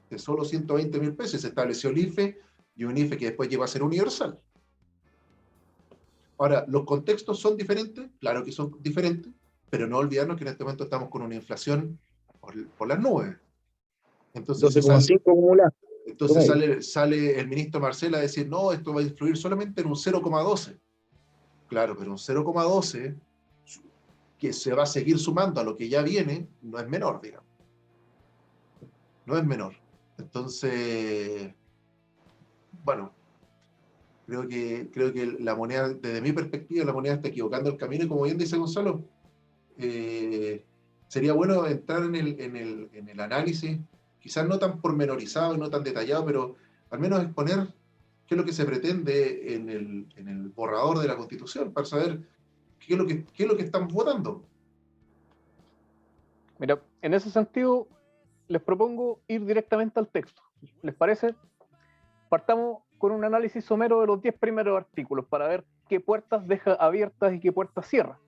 de solo 120.000 pesos, y se estableció el IFE, y un IFE que después llegó a ser universal. Ahora, ¿los contextos son diferentes? Claro que son diferentes, pero no olvidarnos que en este momento estamos con una inflación por las nubes. Entonces 12,5 acumulado. Entonces sale el ministro Marcel a decir, no, esto va a influir solamente en un 0,12. Claro, pero un 0,12 que se va a seguir sumando a lo que ya viene, no es menor, digamos. No es menor. Entonces, bueno, creo que la moneda, desde mi perspectiva, la moneda está equivocando el camino, y como bien dice Gonzalo, sería bueno entrar en el análisis, quizás no tan pormenorizado y no tan detallado, pero al menos exponer qué es lo que se pretende en el borrador de la Constitución, para saber qué es lo que estamos votando. Mira, en ese sentido, les propongo ir directamente al texto. ¿Les parece? Partamos con un análisis somero de los 10 primeros artículos para ver qué puertas deja abiertas y qué puertas cierra.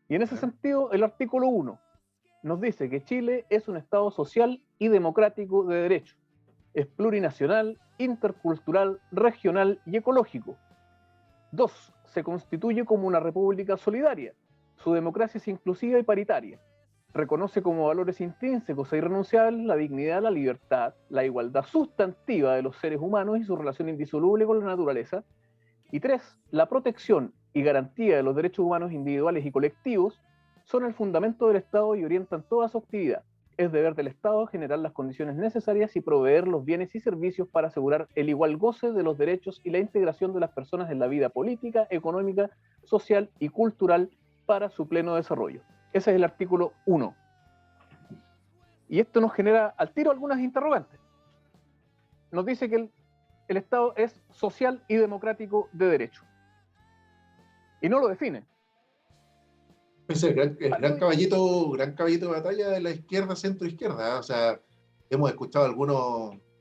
Y en ese sentido, el artículo 1 nos dice que Chile es un Estado social y democrático de derecho. Es plurinacional, intercultural, regional y ecológico. 2. Se constituye como una república solidaria. Su democracia es inclusiva y paritaria. Reconoce como valores intrínsecos e irrenunciables la dignidad, la libertad, la igualdad sustantiva de los seres humanos y su relación indisoluble con la naturaleza. Y 3. La protección y garantía de los derechos humanos individuales y colectivos son el fundamento del Estado y orientan toda su actividad. Es deber del Estado generar las condiciones necesarias y proveer los bienes y servicios para asegurar el igual goce de los derechos y la integración de las personas en la vida política, económica, social y cultural para su pleno desarrollo. Ese es el artículo 1. Y esto nos genera al tiro algunas interrogantes. Nos dice que el Estado es social y democrático de derecho. Y no lo define. Es el gran caballito de batalla de la izquierda, centro-izquierda, ¿eh? O sea, hemos escuchado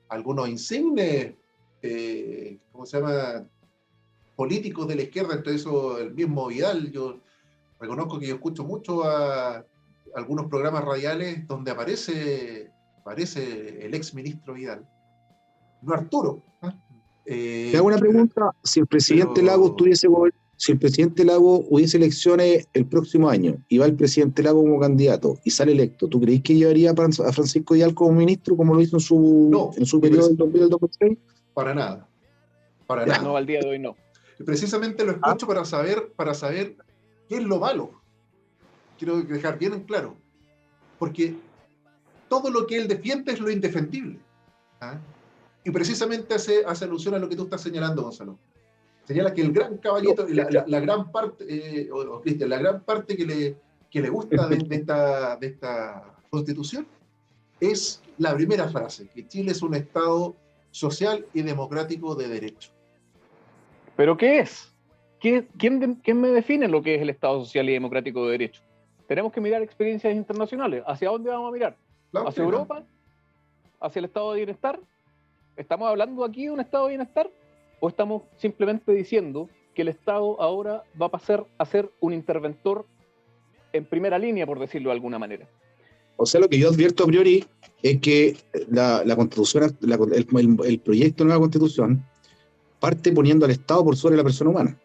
algunos insignes, ¿cómo se llama? Políticos de la izquierda, entre eso el mismo Vidal. Yo reconozco que yo escucho mucho a algunos programas radiales donde aparece el ex ministro Vidal, no Arturo. Te hago una pregunta, si el presidente Lagos si el presidente Lagos hubiese elecciones el próximo año y va el presidente Lagos como candidato y sale electo, ¿tú crees que llevaría a Francisco Vidal como ministro como lo hizo en su periodo del 2000 al 2006? Para nada. No, al día de hoy no. Precisamente lo escucho para saber qué es lo malo. Quiero dejar bien en claro. Porque todo lo que él defiende es lo indefendible. ¿Ah? Y precisamente hace alusión a lo que tú estás señalando, Gonzalo. Señala que el gran caballito, la gran parte, Cristian, la gran parte que le gusta de esta Constitución es la primera frase, que Chile es un Estado social y democrático de derecho. ¿Pero qué es? ¿Quién me define lo que es el Estado social y democrático de derecho? Tenemos que mirar experiencias internacionales. ¿Hacia dónde vamos a mirar? ¿Hacia Europa? ¿Hacia el estado de bienestar? ¿Estamos hablando aquí de un estado de bienestar? ¿O estamos simplemente diciendo que el Estado ahora va a pasar a ser un interventor en primera línea, por decirlo de alguna manera? O sea, lo que yo advierto a priori es que la Constitución, el proyecto de nueva Constitución parte poniendo al Estado por sobre la persona humana.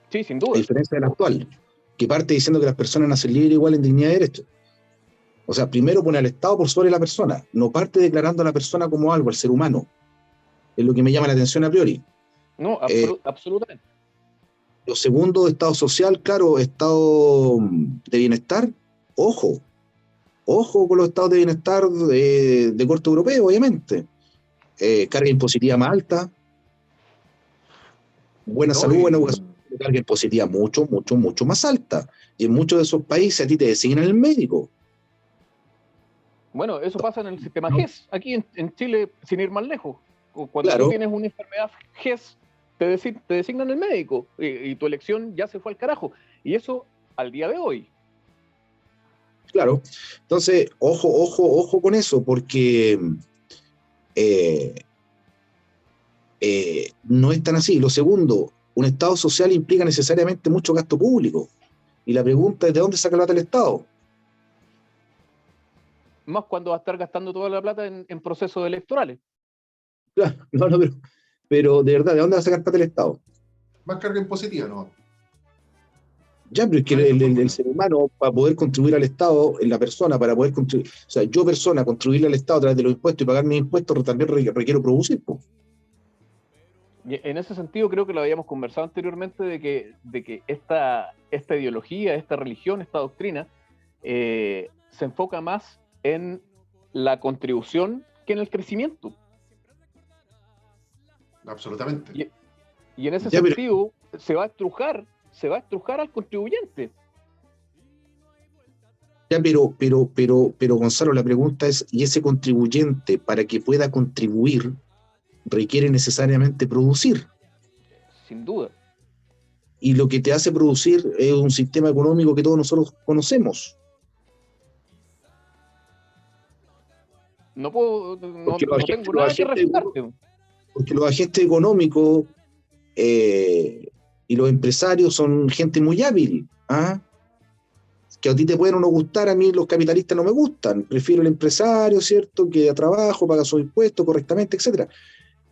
Sí, sin duda. A diferencia de la actual, que parte diciendo que las personas nacen libres igual en dignidad y derecho. O sea, primero pone al Estado por sobre la persona, no parte declarando a la persona como algo, al ser humano. Es lo que me llama la atención a priori. No, absolutamente. Lo segundo, Estado social, claro, Estado de bienestar, ojo con los estados de bienestar de corte europeo, obviamente. Carga impositiva más alta, buena salud, buena educación, carga impositiva mucho más alta. Y en muchos de esos países a ti te designan el médico. Bueno, eso pasa en el sistema GES. Aquí en Chile, sin ir más lejos, cuando tú tienes una enfermedad GES, te designan el médico y tu elección ya se fue al carajo. Y eso al día de hoy. Claro. Entonces, ojo con eso, porque no es tan así. Lo segundo, un Estado social implica necesariamente mucho gasto público. Y la pregunta es, ¿de dónde saca la plata el Estado? Más cuando va a estar gastando toda la plata en procesos electorales. Claro, pero de verdad, ¿de dónde va a sacar plata el Estado? Más carga impositiva, ¿no? Ya, pero es que el ser humano, para poder contribuir al Estado, en la persona, para poder contribuir, o sea, yo persona, contribuirle al Estado a través de los impuestos y pagar mis impuestos, también requiero producir, pues. En ese sentido, creo que lo habíamos conversado anteriormente de que esta ideología, esta religión, esta doctrina, se enfoca más en la contribución que en el crecimiento. Absolutamente. Y en ese Ya, pero- sentido se va a estrujar al contribuyente. Ya, pero Gonzalo, la pregunta es, ¿y ese contribuyente, para que pueda contribuir, requiere necesariamente producir? Sin duda. Y lo que te hace producir es un sistema económico que todos nosotros conocemos. No puedo, no, Porque no tengo nada que refutarte. Porque los agentes económicos y los empresarios son gente muy hábil, ¿ah? Que a ti te pueden o no gustar, a mí los capitalistas no me gustan. Prefiero el empresario, ¿cierto? Que da trabajo, paga sus impuestos correctamente, etcétera.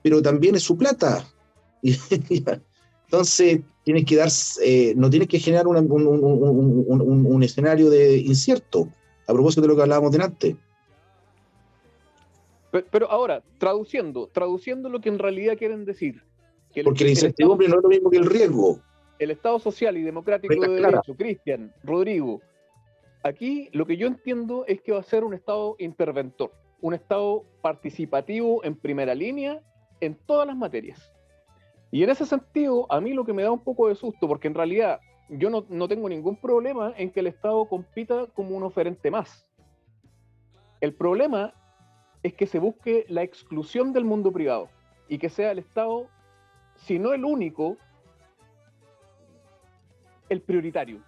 Pero también es su plata. Entonces, tienes que no tienes que generar un escenario de incierto, a propósito de lo que hablábamos delante. Pero ahora, traduciendo lo que en realidad quieren decir. Que Porque la incertidumbre no es lo mismo que el riesgo. el Estado social y democrático Reglas de claras. derecho, Cristian, Rodrigo, aquí lo que yo entiendo es que va a ser un Estado interventor, un Estado participativo en primera línea en todas las materias. Y en ese sentido, a mí lo que me da un poco de susto, porque en realidad yo no tengo ningún problema en que el Estado compita como un oferente más. El problema es que se busque la exclusión del mundo privado y que sea el Estado, si no el único, el prioritario.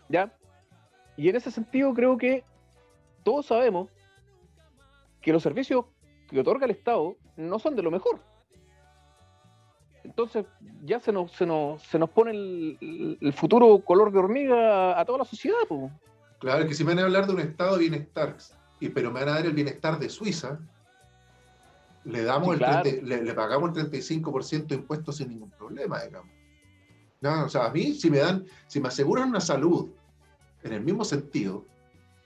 ¿Ya? Y en ese sentido creo que todos sabemos que los servicios que otorga el Estado no son de lo mejor. Entonces ya se nos pone el futuro color de hormiga a toda la sociedad, po. Claro, que si me van a hablar de un estado de bienestar, pero me van a dar el bienestar de Suiza, le damos Sí, claro. le pagamos el 35% de impuestos sin ningún problema, digamos. No, o sea, a mí, si me aseguran una salud en el mismo sentido,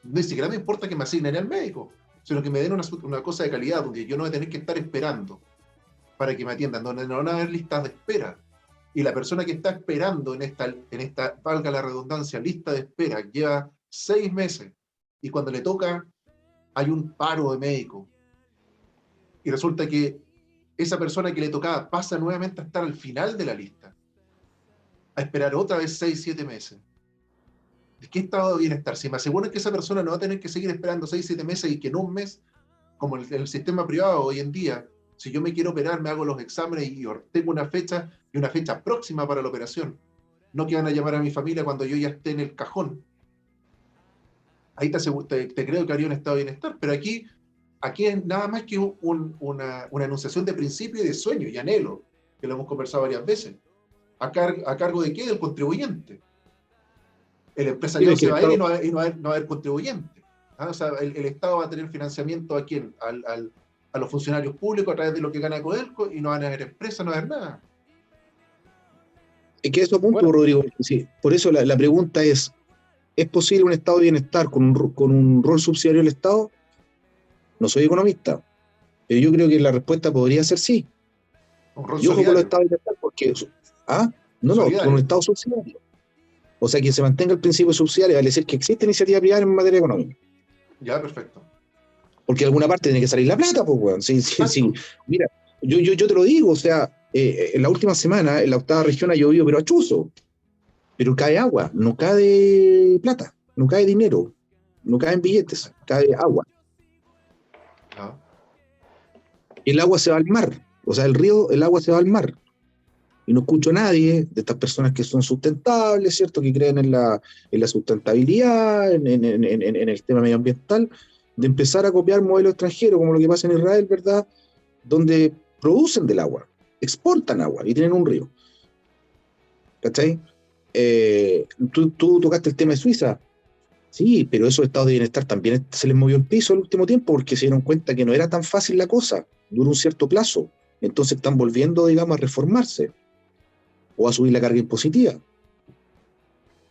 ni siquiera me importa que me asignen al médico, sino que me den una cosa de calidad donde yo no voy a tener que estar esperando para que me atiendan, donde no van a haber listas de espera. Y la persona que está esperando en esta, valga la redundancia, lista de espera, lleva 6 meses, y cuando le toca, hay un paro de médico. Y resulta que esa persona que le tocaba pasa nuevamente a estar al final de la lista, a esperar otra vez 6, 7 meses. ¿De qué estado de bienestar? Si me aseguran que esa persona no va a tener que seguir esperando 6, 7 meses y que en un mes, como el sistema privado hoy en día, si yo me quiero operar, me hago los exámenes y tengo una fecha y una fecha próxima para la operación. No que van a llamar a mi familia cuando yo ya esté en el cajón. Ahí te creo que haría un estado de bienestar, pero aquí es nada más que una enunciación de principio y de sueño y anhelo, que lo hemos conversado varias veces. ¿A cargo de qué? Del contribuyente. El empresariado se va a ir y no va a haber contribuyente. ¿Ah? O sea, el Estado va a tener financiamiento ¿a quién? A los funcionarios públicos a través de lo que gana Codelco, y no van a haber empresas, no va a haber nada. Es que eso apunto, Bueno. Rodrigo. Sí, por eso la pregunta ¿es posible un estado de bienestar con un rol subsidiario del Estado? No soy economista, pero yo creo que la respuesta podría ser sí. Un rol Y ojo con los solidario. estados de bienestar, porque... No, Solidario. con un estado subsidiario. O sea, que se mantenga el principio subsidiario, vale decir que existe iniciativa privada en materia económica. Ya, perfecto. Porque de alguna parte tiene que salir la plata, pues, weón. Sí. Mira, yo te lo digo, o sea, en la última semana, en la octava región ha llovido, pero a chuzo. Pero cae agua, no cae plata, no cae dinero, no caen billetes, cae agua. ¿No? Y el agua se va al mar, o sea, el agua se va al mar. Y no escucho a nadie de estas personas que son sustentables, ¿cierto? Que creen en la sustentabilidad, en el tema medioambiental, de empezar a copiar modelos extranjeros, como lo que pasa en Israel, ¿verdad? Donde producen del agua, exportan agua y tienen un río. ¿Cachai? Tú tocaste el tema de Suiza. Sí, pero esos estados de bienestar también se les movió el piso el último tiempo porque se dieron cuenta que no era tan fácil la cosa, duró un cierto plazo. Entonces están volviendo, digamos, a reformarse o a subir la carga impositiva.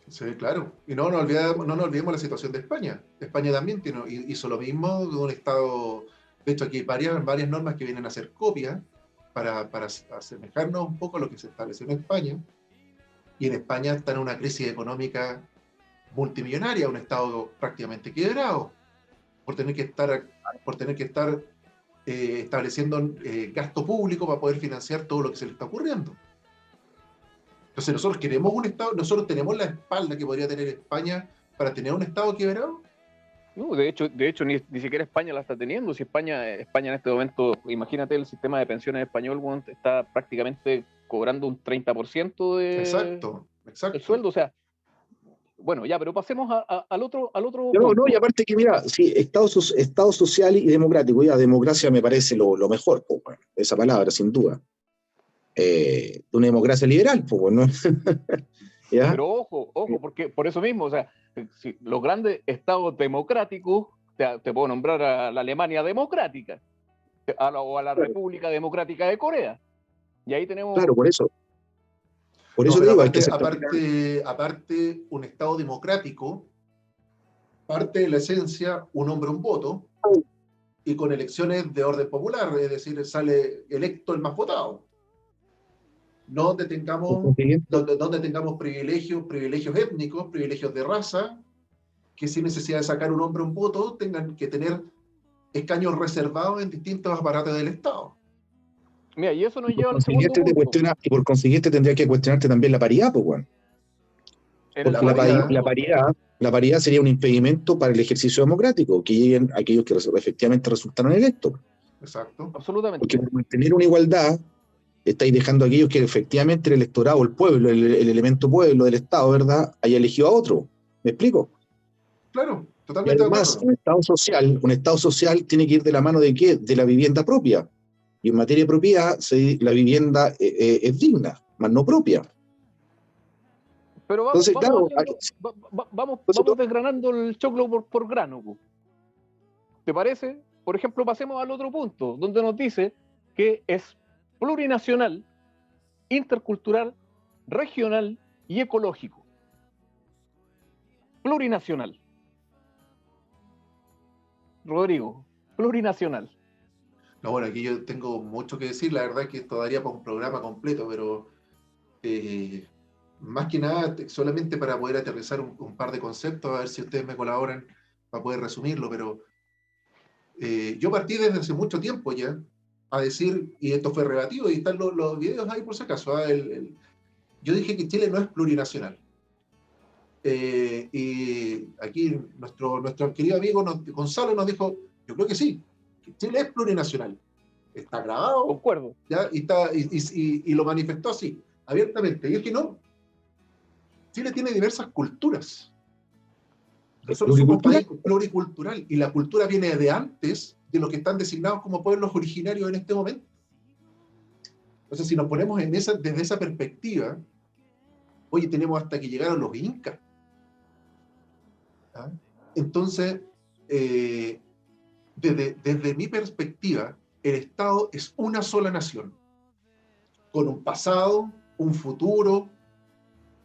Sí, claro. Y no nos olvidemos la situación de España. España también hizo lo mismo de un Estado. De hecho, aquí hay varias normas que vienen a ser copias para asemejarnos un poco a lo que se estableció en España. Y en España está en una crisis económica multimillonaria, un Estado prácticamente quebrado, por tener que estar por tener que estar estableciendo gasto público para poder financiar todo lo que se le está ocurriendo. Entonces nosotros queremos un Estado, nosotros tenemos la espalda que podría tener España para tener un Estado quebrado. No, de hecho ni siquiera España la está teniendo. Si España en este momento, imagínate, el sistema de pensiones español, bueno, está prácticamente cobrando un 30% Exacto. del sueldo. O sea, bueno, ya, pero pasemos al otro No, punto. no, y aparte que mira, sí, Estado social y democrático, ya democracia me parece lo mejor, pues, bueno, esa palabra, sin duda. Una democracia liberal, pues, ¿no? ¿Ya? Pero ojo, porque por eso mismo, o sea, si los grandes estados democráticos, te puedo nombrar a la Alemania democrática, o a la República Democrática de Corea. Y ahí tenemos... Claro, por eso. Por No, eso pero digo, hay que aparte, un Estado democrático, parte de la esencia, un hombre, un voto, y con elecciones de orden popular, es decir, sale electo el más votado. No donde tengamos, donde tengamos privilegios étnicos, privilegios de raza, que sin necesidad de sacar un hombre, un voto, tengan que tener escaños reservados en distintos aparatos del Estado. Mira, y eso nos por lleva al segundo consiguiente punto. y por consiguiente tendría que cuestionarte también la paridad, pues, bueno. Porque la paridad sería un impedimento para el ejercicio democrático, que lleguen aquellos que efectivamente resultaron electos. Exacto. Absolutamente. Porque por mantener una igualdad, estáis dejando a aquellos que efectivamente el electorado, el pueblo, el elemento pueblo del Estado, ¿verdad?, haya elegido a otro. ¿Me explico? Claro, Y totalmente de además, acuerdo. un Estado social tiene que ir de la mano ¿de qué? De la vivienda propia. Y en materia de propiedad, la vivienda es digna, más no propia. Pero vamos, Entonces, claro, vamos entonces, desgranando el choclo por grano. ¿Te parece? Por ejemplo, pasemos al otro punto, donde nos dice que es plurinacional, intercultural, regional y ecológico. Plurinacional. Rodrigo, plurinacional. No, bueno, aquí yo tengo mucho que decir, la verdad es que esto daría para un programa completo, pero más que nada, solamente para poder aterrizar un par de conceptos, a ver si ustedes me colaboran para poder resumirlo, pero yo partí desde hace mucho tiempo ya a decir, y esto fue rebatido, y están los videos ahí por si acaso, yo dije que Chile no es plurinacional. Y aquí nuestro querido amigo Gonzalo nos dijo, yo creo que sí, que Chile es plurinacional. Está grabado, Concuerdo. ¿ya? Y lo manifestó así, abiertamente. Y es que no, Chile tiene diversas culturas. Nosotros somos un país pluricultural y la cultura viene de antes de los que están designados como pueblos originarios en este momento. Entonces, si nos ponemos desde esa perspectiva, oye, tenemos hasta que llegaron los incas. ¿Ah? Entonces, desde mi perspectiva, el Estado es una sola nación, con un pasado, un futuro.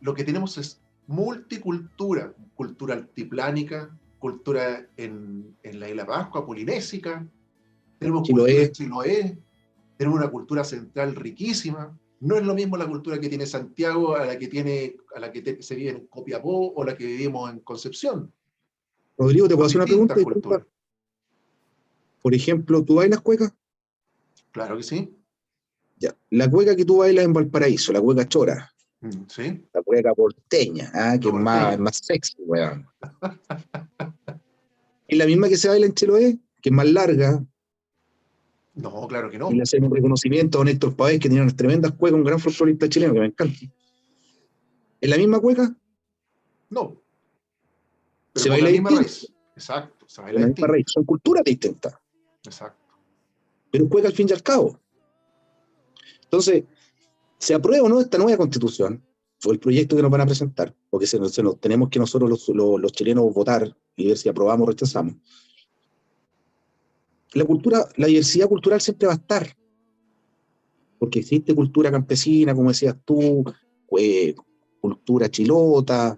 Lo que tenemos es multicultura, cultura altiplánica, cultura en la isla Pascua, polinésica, tenemos cultura en Chiloé, tenemos una cultura central riquísima. No es lo mismo la cultura que tiene Santiago a la que se vive en Copiapó o la que vivimos en Concepción. Rodrigo, ¿te puedo hacer una pregunta? Culturas. Por ejemplo, ¿tú bailas cueca? Claro que sí. Ya. La cueca que tú bailas en Valparaíso, la cueca chora. Sí. La cueca porteña, que es más sexy, weón. ¿Es la misma que se baila en Chiloé? Que es más larga. No, claro que no. Y le hacemos un reconocimiento a don Héctor Pavés, que tiene unas tremendas cuecas, un gran folclorista chileno que me encanta. ¿Es la misma cueca? No. Pero se baila la misma distinto. Raíz. Exacto, se baila La misma raíz. Son culturas distintas. Exacto. Pero cueca al fin y al cabo. Entonces, ¿se aprueba o no esta nueva constitución? O el proyecto que nos van a presentar, porque nos tenemos que nosotros los chilenos votar y ver si aprobamos o rechazamos. La diversidad cultural siempre va a estar, porque existe cultura campesina, como decías tú, cultura chilota,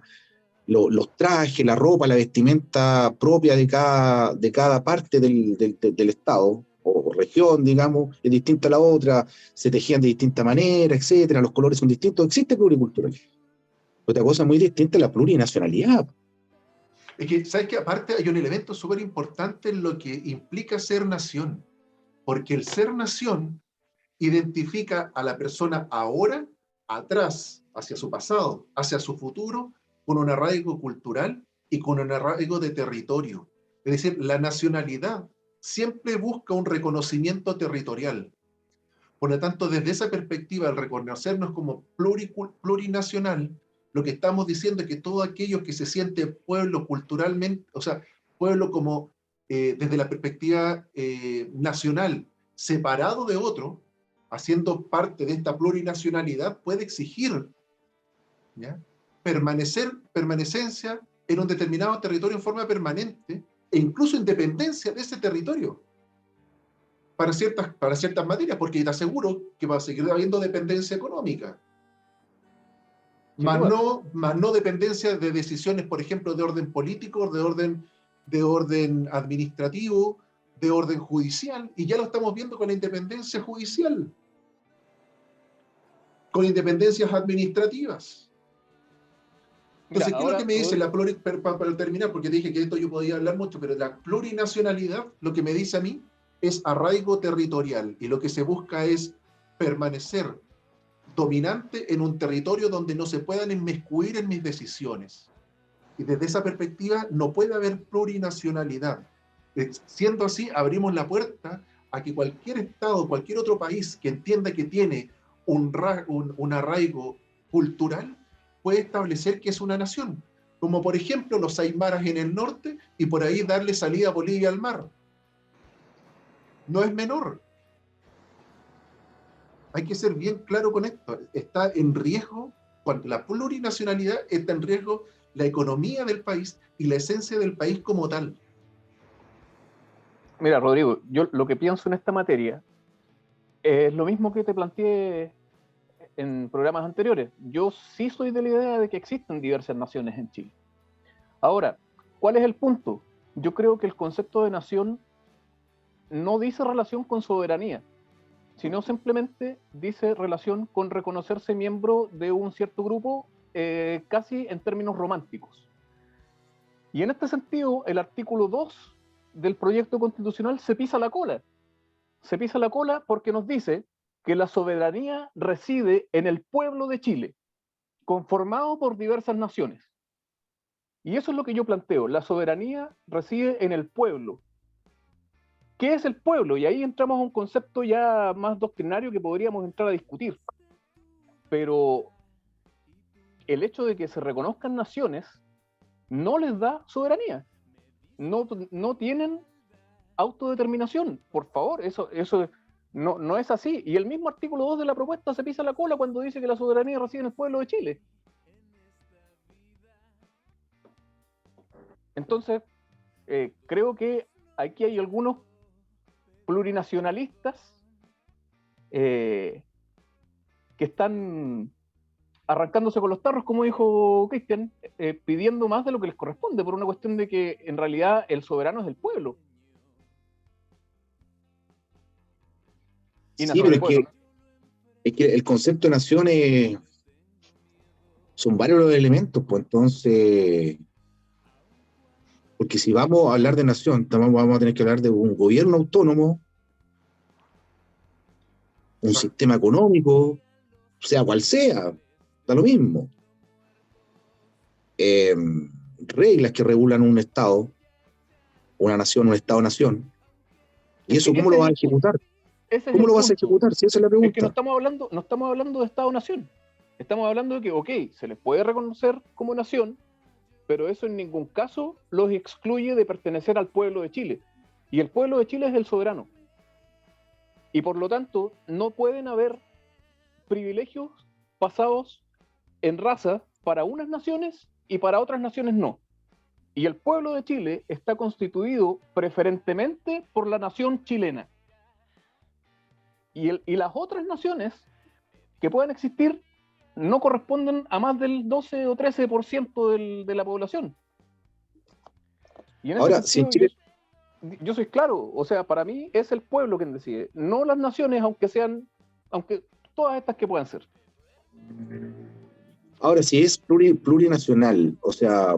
los trajes, la ropa, la vestimenta propia de cada parte del Estado, o región, digamos, es distinta a la otra, se tejían de distinta manera, etcétera, los colores son distintos, existe pluriculturalidad. Otra cosa muy distinta es la plurinacionalidad. Es que, ¿sabes qué? Aparte hay un elemento súper importante en lo que implica ser nación, porque el ser nación identifica a la persona ahora, atrás, hacia su pasado, hacia su futuro, con un arraigo cultural y con un arraigo de territorio. Es decir, la nacionalidad siempre busca un reconocimiento territorial. Por lo tanto, desde esa perspectiva, al reconocernos como plurinacional, lo que estamos diciendo es que todos aquellos que se sienten pueblo culturalmente, o sea, pueblo como desde la perspectiva nacional, separado de otro, haciendo parte de esta plurinacionalidad, puede exigir, ¿ya?, permanencia en un determinado territorio en forma permanente e incluso independencia de ese territorio para ciertas materias, porque te aseguro que va a seguir habiendo dependencia económica, Sin duda. más no dependencia de decisiones, por ejemplo, de orden político, de orden administrativo, de orden judicial, y ya lo estamos viendo con la independencia judicial, con independencias administrativas. Mira, Entonces, ¿qué es lo ahora, que me dice Rodrigo, para terminar? Porque te dije que de esto yo podía hablar mucho, pero la plurinacionalidad, lo que me dice a mí, es arraigo territorial, y lo que se busca es permanecer dominante en un territorio donde no se puedan inmiscuir en mis decisiones. Y desde esa perspectiva no puede haber plurinacionalidad. Siendo así, abrimos la puerta a que cualquier Estado, cualquier otro país que entienda que tiene un arraigo cultural, puede establecer que es una nación. Como por ejemplo los aymaras en el norte y por ahí darle salida a Bolivia al mar. No es menor. Hay que ser bien claro con esto. Está en riesgo, cuando la plurinacionalidad está en riesgo, la economía del país y la esencia del país como tal. mira, Rodrigo, yo lo que pienso en esta materia es lo mismo que te planteé en programas anteriores. Yo sí soy de la idea de que existen diversas naciones en Chile. Ahora, ¿cuál es el punto? Yo creo que el concepto de nación no dice relación con soberanía, sino simplemente dice relación con reconocerse miembro de un cierto grupo, casi en términos románticos. Y en este sentido, el artículo 2 del proyecto constitucional se pisa la cola. Se pisa la cola porque nos dice que la soberanía reside en el pueblo de Chile, conformado por diversas naciones. Y eso es lo que yo planteo. La soberanía reside en el pueblo. ¿Qué es el pueblo? Y ahí entramos a un concepto ya más doctrinario que podríamos entrar a discutir. Pero el hecho de que se reconozcan naciones no les da soberanía. No tienen autodeterminación. Por favor, eso no es así. Y el mismo artículo 2 de la propuesta se pisa la cola cuando dice que la soberanía reside en el pueblo de Chile. Entonces, creo que aquí hay algunos plurinacionalistas que están arrancándose con los tarros, como dijo Cristian, pidiendo más de lo que les corresponde, por una cuestión de que en realidad el soberano es el pueblo. Y Sí, pero es que el concepto de nación son varios los elementos, pues entonces, porque si vamos a hablar de nación, vamos a tener que hablar de un gobierno autónomo, un sistema económico, sea cual sea, da lo mismo. Reglas que regulan un Estado, una nación, un Estado-nación. ¿Y eso cómo lo vas a ejecutar? ¿Cómo lo vas a ejecutar? Si esa es la pregunta. Es que no estamos hablando de Estado-nación. Estamos hablando de que, ok, se les puede reconocer como nación, pero eso en ningún caso los excluye de pertenecer al pueblo de Chile. Y el pueblo de Chile es el soberano. Y por lo tanto, no pueden haber privilegios basados en raza para unas naciones y para otras naciones no. Y el pueblo de Chile está constituido preferentemente por la nación chilena. Y las otras naciones que puedan existir no corresponden a más del 12 o 13% de la población. Y en ese Ahora, sentido, si en Chile... yo soy claro, o sea, para mí es el pueblo quien decide, no las naciones, aunque todas estas que puedan ser. Ahora, si es plurinacional, o sea,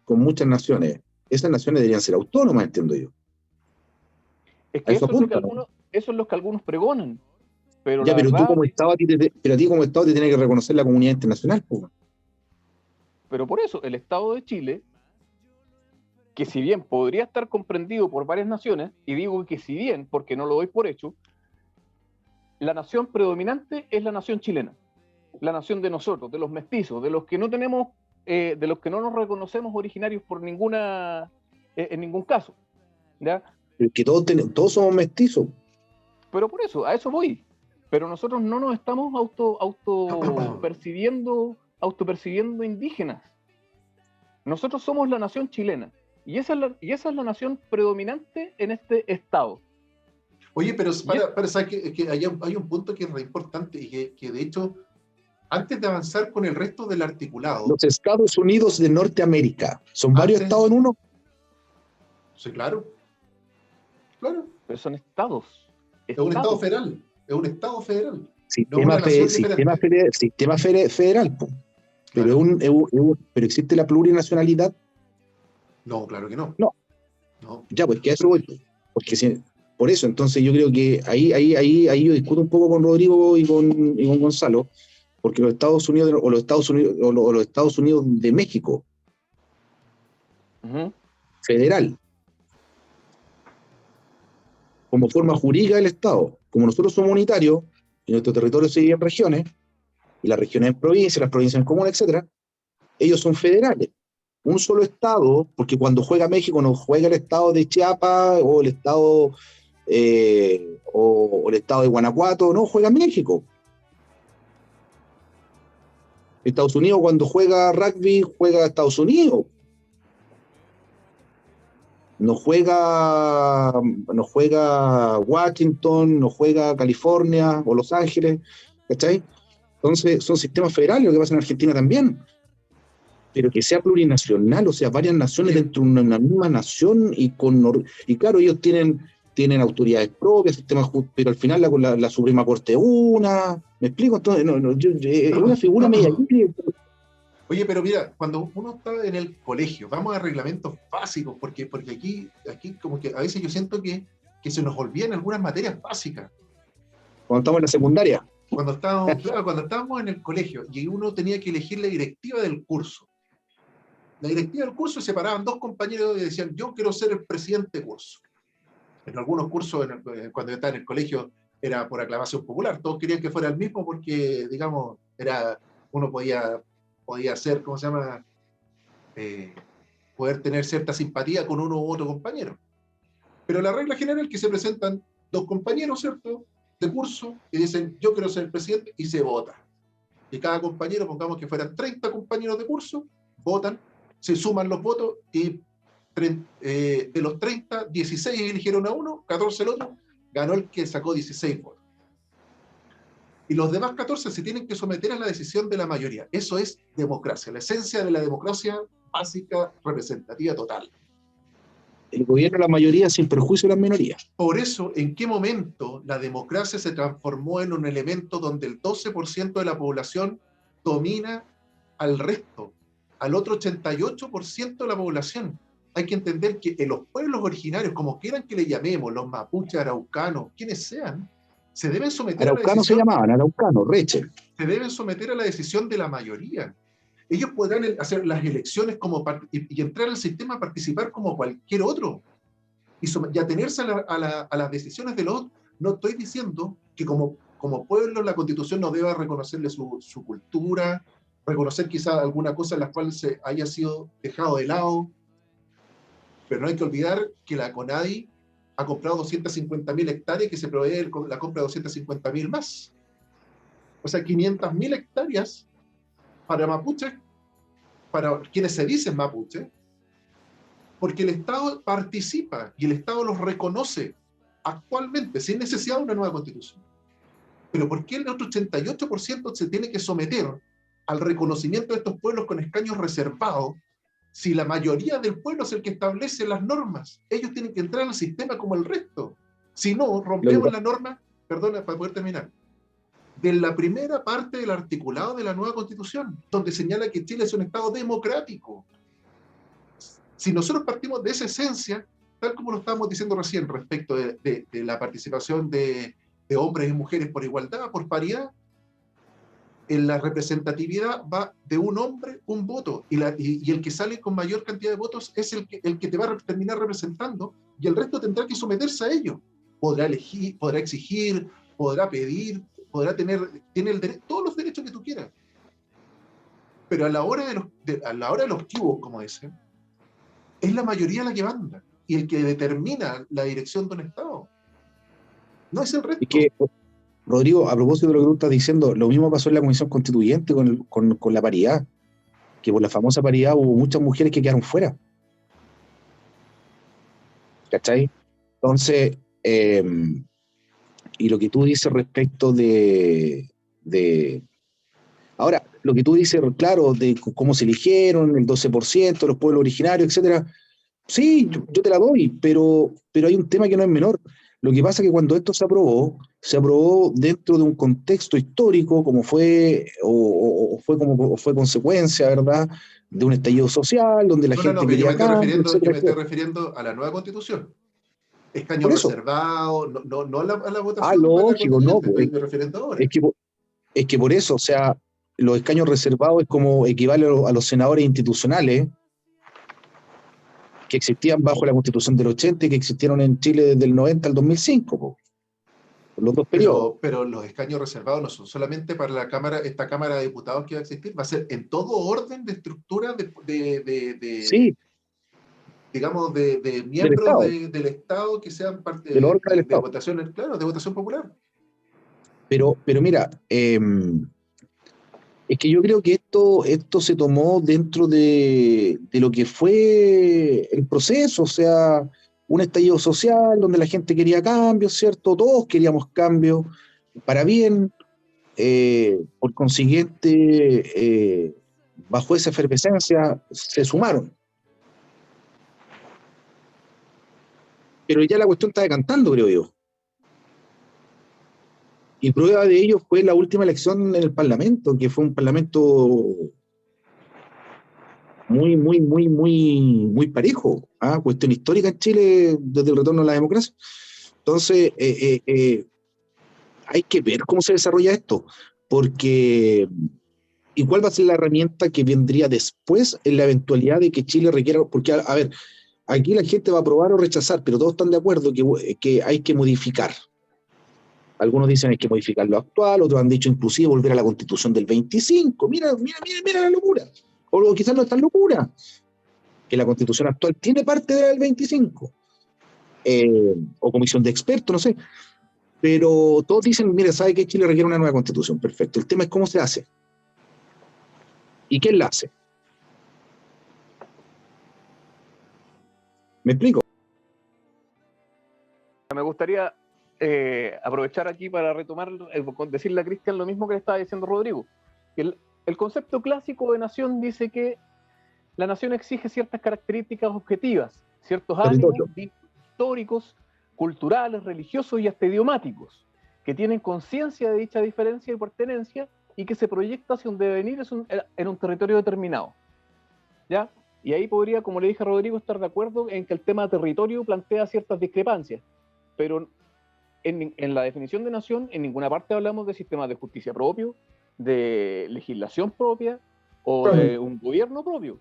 con muchas naciones. Esas naciones deberían ser autónomas, entiendo yo. Es A que eso eso es lo que apunta, ¿no? eso es lo que algunos pregonan. Pero Ya, la pero tú verdad, como Estado, pero a ti como Estado te tiene que reconocer la comunidad internacional, pues. pero por eso el Estado de Chile, que si bien podría estar comprendido por varias naciones, y digo que si bien, porque no lo doy por hecho, la nación predominante es la nación chilena, la nación de nosotros, de los mestizos, de los que no tenemos, de los que no nos reconocemos originarios por ninguna, en ningún caso, ¿ya? Pero que todos somos mestizos. Pero por eso, a eso voy. Pero nosotros no nos estamos autopercibiendo indígenas. Nosotros somos la nación chilena. Y esa es la nación predominante en este estado. Oye, pero ¿sabes que hay un punto que es re importante y que de hecho, antes de avanzar con el resto del articulado, Los Estados Unidos de Norteamérica, ¿son varios Antes- estados en uno? sí, claro, claro, Pero son estados. es un estado federal, es un estado federal, no es Sistema, una nación diferente. sistema federal, po. Pero, Claro. pero existe la plurinacionalidad. No, claro que no. No. No. Ya, pues que a eso voy. Porque por eso, entonces yo creo que ahí yo discuto un poco con Rodrigo y con Gonzalo, porque los Estados Unidos o los Estados Unidos de México, Uh-huh. federal, como forma jurídica del Estado, como nosotros somos unitarios, y nuestro territorio se divide en regiones, y las regiones en provincias, las provincias en comunas, etcétera, ellos son federales. Un solo estado, porque cuando juega México no juega el estado de Chiapas o el estado o el estado de Guanajuato, no, juega México. Estados Unidos cuando juega rugby juega Estados Unidos. No juega Washington, no juega California o Los Ángeles, ¿cachai? Entonces son sistemas federales, lo que pasa en Argentina también. Pero que sea plurinacional, o sea, varias naciones dentro de una misma nación y claro, ellos tienen autoridades propias, sistemas, pero al final la Suprema Corte es una, ¿me explico? Entonces, es una figura media. Oye, pero mira, cuando uno está en el colegio, vamos a reglamentos básicos, porque aquí como que a veces yo siento que se nos olvidan algunas materias básicas. Cuando estamos en la secundaria. Cuando estábamos en el colegio y uno tenía que elegir la directiva del curso. La directiva del curso separaban dos compañeros y decían, yo quiero ser el presidente de curso. En algunos cursos, cuando yo estaba en el colegio, era por aclamación popular. Todos querían que fuera el mismo porque, digamos, uno podía ser, ¿cómo se llama? Poder tener cierta simpatía con uno u otro compañero. Pero la regla general es que se presentan dos compañeros, ¿cierto?, de curso y dicen, yo quiero ser el presidente, y se vota. Y cada compañero, pongamos que fueran 30 compañeros de curso, votan, se suman los votos y de los 30, 16 eligieron a uno, 14 el otro, ganó el que sacó 16 votos. Y los demás 14 se tienen que someter a la decisión de la mayoría. Eso es democracia, la esencia de la democracia básica, representativa, total. El gobierno de la mayoría sin perjuicio de las minorías. Por eso, ¿en qué momento la democracia se transformó en un elemento donde el 12% de la población domina al resto, al otro 88% de la población? Hay que entender que en los pueblos originarios, como quieran que le llamemos, los mapuches, araucanos, quienes sean, se deben someter Araucanos a la decisión. se llamaban, araucanos, Rechel. Se deben someter a la decisión de la mayoría. Ellos podrán hacer las elecciones y entrar al sistema a participar como cualquier otro. Y atenerse a las decisiones de los otros. No estoy diciendo que como pueblo la Constitución no deba reconocerle su cultura, reconocer quizá alguna cosa en la cual se haya sido dejado de lado, pero no hay que olvidar que la CONADI ha comprado 250.000 hectáreas y que se prevé la compra de 250.000 más. O sea, 500.000 hectáreas para mapuches, para quienes se dicen mapuche, porque el Estado participa y el Estado los reconoce actualmente, sin necesidad de una nueva constitución. Pero ¿por qué el otro 88% se tiene que someter al reconocimiento de estos pueblos con escaños reservados si la mayoría del pueblo es el que establece las normas? Ellos tienen que entrar al sistema como el resto. Si no, rompemos la norma, perdona, para poder terminar, de la primera parte del articulado de la nueva Constitución, donde señala que Chile es un Estado democrático. Si nosotros partimos de esa esencia, tal como lo estábamos diciendo recién respecto de la participación de hombres y mujeres por igualdad, por paridad, en la representatividad va de un hombre, un voto, y el que sale con mayor cantidad de votos es el que te va a terminar representando, y el resto tendrá que someterse a ello. Podrá elegir, podrá exigir, podrá pedir, tiene todos los derechos que tú quieras. Pero a la hora de los cubos, como dicen, es la mayoría la que manda, y el que determina la dirección de un Estado. No es el resto. Y que, Rodrigo, a propósito de lo que tú estás diciendo, lo mismo pasó en la Comisión Constituyente con la paridad, que por la famosa paridad hubo muchas mujeres que quedaron fuera. ¿Cachai? Entonces, y lo que tú dices respecto ahora, lo que tú dices, claro, de cómo se eligieron, el 12%, los pueblos originarios, etcétera, sí, yo te la doy, pero hay un tema que no es menor. Lo que pasa es que cuando esto se aprobó dentro de un contexto histórico, como fue, o fue consecuencia, ¿verdad?, de un estallido social, donde la gente Pero yo quería me estoy cambio, refiriendo, yo etcétera, me estoy etcétera. refiriendo a la nueva Constitución. Escaño Por eso, reservado, no a la votación de la lógico, no, constituyente, pues, estoy refiriendo ahora. es que, es que por eso, o sea, los escaños reservados es como equivale a los senadores institucionales que existían bajo la Constitución del 80 y que existieron en Chile desde el 90 al 2005, po, por los dos periodos. Pero los escaños reservados no son solamente para esta Cámara de Diputados que va a existir, va a ser en todo orden de estructura Sí, digamos, de del miembros Estado, del Estado que sean de los parte órganos del de Estado. votación, claro, de votación popular. Pero mira, es que yo creo que esto se tomó dentro de lo que fue el proceso, o sea, un estallido social donde la gente quería cambios, ¿cierto? Todos queríamos cambios para bien, por consiguiente, bajo esa efervescencia se sumaron. Pero ya la cuestión está decantando, creo yo. Y prueba de ello fue la última elección en el Parlamento, que fue un Parlamento muy parejo. ¿Ah? Cuestión histórica en Chile desde el retorno a la democracia. Entonces, hay que ver cómo se desarrolla esto, porque ¿y cuál va a ser la herramienta que vendría después en la eventualidad de que Chile requiera? Porque, a ver, aquí la gente va a aprobar o rechazar, pero todos están de acuerdo que hay que modificar. Algunos dicen hay que modificar lo actual, otros han dicho inclusive volver a la Constitución del 25. Mira la locura. O quizás no es tan locura, que la Constitución actual tiene parte de la del 25. O comisión de expertos, no sé. Pero todos dicen, mira, ¿sabe qué? Chile requiere una nueva Constitución. Perfecto. El tema es cómo se hace. ¿Y quién la hace? ¿Me explico? Me gustaría aprovechar aquí para retomar, decirle a Cristian lo mismo que le estaba diciendo Rodrigo. El concepto clásico de nación dice que la nación exige ciertas características objetivas, ciertos ánimos históricos, culturales, religiosos y hasta idiomáticos, que tienen conciencia de dicha diferencia y pertenencia y que se proyecta hacia un devenir en un territorio determinado. ¿Ya? Y ahí podría, como le dije a Rodrigo, estar de acuerdo en que el tema territorio plantea ciertas discrepancias, pero en la definición de nación en ninguna parte hablamos de sistemas de justicia propio, de legislación propia o de un gobierno propio.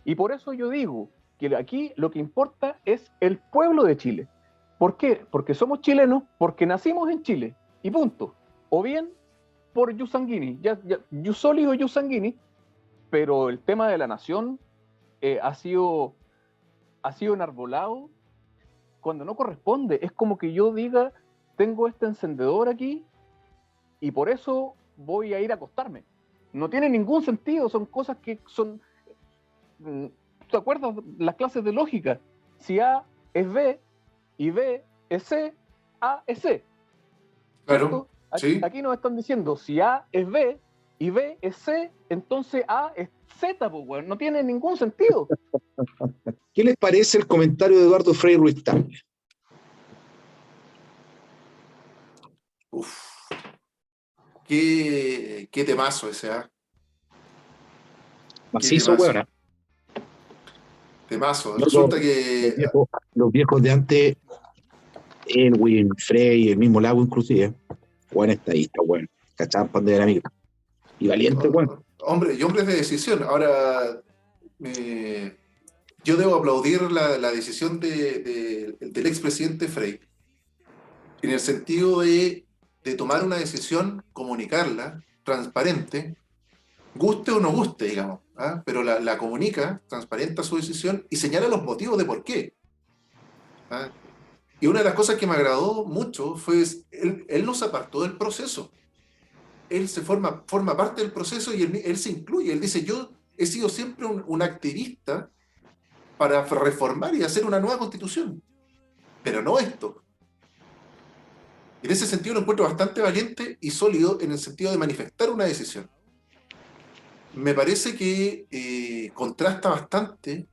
Y por eso yo digo que aquí lo que importa es el pueblo de Chile. ¿Por qué? Porque somos chilenos, porque nacimos en Chile, y punto. O bien por jus sanguinis, jus soli o jus sanguinis, pero el tema de la nación ha sido enarbolado cuando no corresponde. Es como que yo diga, tengo este encendedor aquí y por eso voy a ir a acostarme. No tiene ningún sentido, son cosas que son... ¿Te acuerdas las clases de lógica? Si A es B y B es C, A es C. Claro, sí. Aquí nos están diciendo, si A es B y B es C, entonces A es Z, pues, bueno, no tiene ningún sentido. ¿Qué les parece el comentario de Eduardo Frei Ruiz-Tagle? Uf. Qué temazo ese, ¿ah? Macizo, buena. Temazo. No, Resulta los que los viejos de antes, Elwin, Frey, el mismo Lago inclusive, buen estadista, bueno, cachaban pan de la micro. Y valiente, bueno. hombre y hombres de decisión. Ahora, yo debo aplaudir la decisión del expresidente Frey, en el sentido de tomar una decisión, comunicarla, transparente, guste o no guste, digamos, ¿ah? Pero la comunica, transparenta su decisión y señala los motivos de por qué. ¿Ah? Y una de las cosas que me agradó mucho fue, él no se apartó del proceso. Él forma parte del proceso y él se incluye. Él dice, yo he sido siempre un activista para reformar y hacer una nueva constitución, pero no esto. En ese sentido lo encuentro bastante valiente y sólido en el sentido de manifestar una decisión. Me parece que contrasta bastante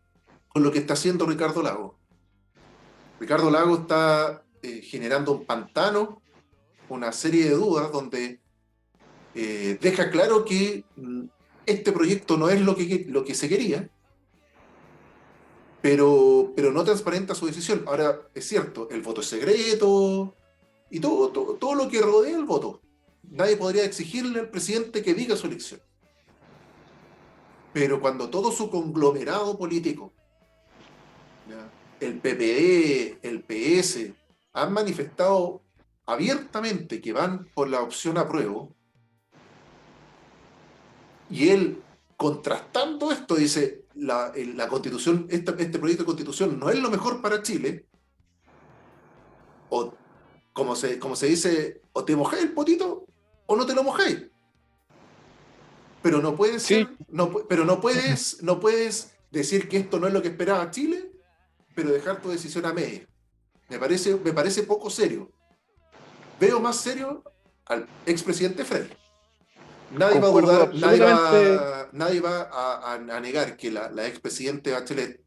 con lo que está haciendo Ricardo Lagos. Ricardo Lagos está generando un pantano, una serie de dudas donde deja claro que este proyecto no es lo que se quería, pero no transparenta su decisión. Ahora, es cierto, el voto es secreto y todo lo que rodea el voto. Nadie podría exigirle al presidente que diga su elección. Pero cuando todo su conglomerado político, ¿ya?, el PPD, el PS, han manifestado abiertamente que van por la opción apruebo, y él, contrastando esto, dice, la constitución, este proyecto de constitución no es lo mejor para Chile, o como se dice, o te mojáis el potito o no te lo mojáis. Pero no puedes Sí. no puedes decir que esto no es lo que esperaba Chile, pero dejar tu decisión a media. Me parece poco serio. Veo más serio al expresidente Frey. Nadie va a Concuerdo dudar, absolutamente. nadie va a negar que la expresidente Bachelet,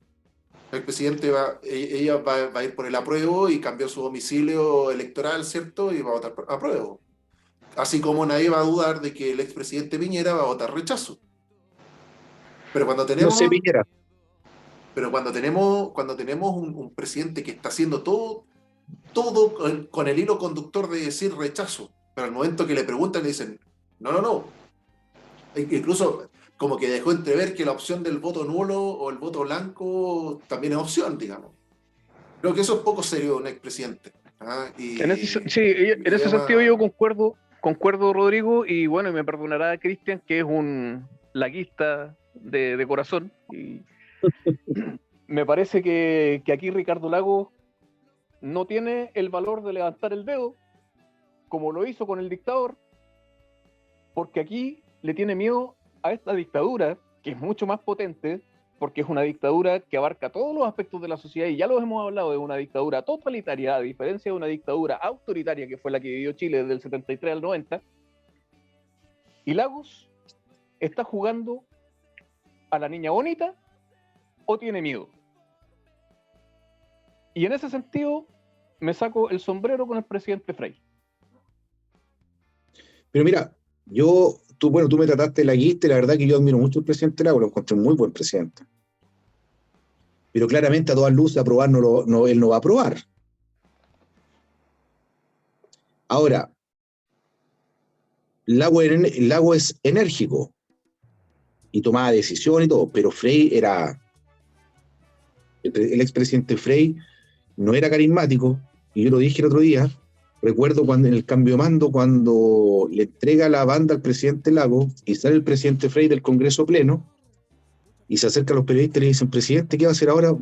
ella va a ir por el apruebo y cambió su domicilio electoral, ¿cierto? Y va a votar por apruebo. Así como nadie va a dudar de que el expresidente Piñera va a votar rechazo. Pero cuando No sé, tenemos, Piñera. cuando tenemos un presidente que está haciendo todo con el hilo conductor de decir rechazo, pero al momento que le preguntan le dicen, no. Incluso como que dejó entrever que la opción del voto nulo o el voto blanco también es opción, digamos. Creo que eso es poco serio de un expresidente. ¿Ah? En ese sentido yo concuerdo, Rodrigo, y bueno, y me perdonará Cristian, que es un laguista de corazón, y me parece que aquí Ricardo Lagos no tiene el valor de levantar el dedo, como lo hizo con el dictador, porque aquí le tiene miedo a esta dictadura, que es mucho más potente, porque es una dictadura que abarca todos los aspectos de la sociedad, y ya lo hemos hablado, de una dictadura totalitaria, a diferencia de una dictadura autoritaria, que fue la que vivió Chile desde el 73 al 90, y Lagos está jugando a la niña bonita o tiene miedo. Y en ese sentido, me saco el sombrero con el presidente Frey. Pero mira, tú me trataste de laguista, y la verdad que yo admiro mucho al presidente Lago, lo encontré un muy buen presidente. Pero claramente a todas luces aprobar él no va a aprobar. Ahora, Lago es enérgico y tomaba decisión y todo, pero Frey el expresidente Frey no era carismático, y yo lo dije el otro día. Recuerdo cuando en el cambio de mando, cuando le entrega la banda al presidente Lago y sale el presidente Frey del Congreso Pleno y se acerca a los periodistas y le dicen, presidente, ¿qué va a hacer ahora?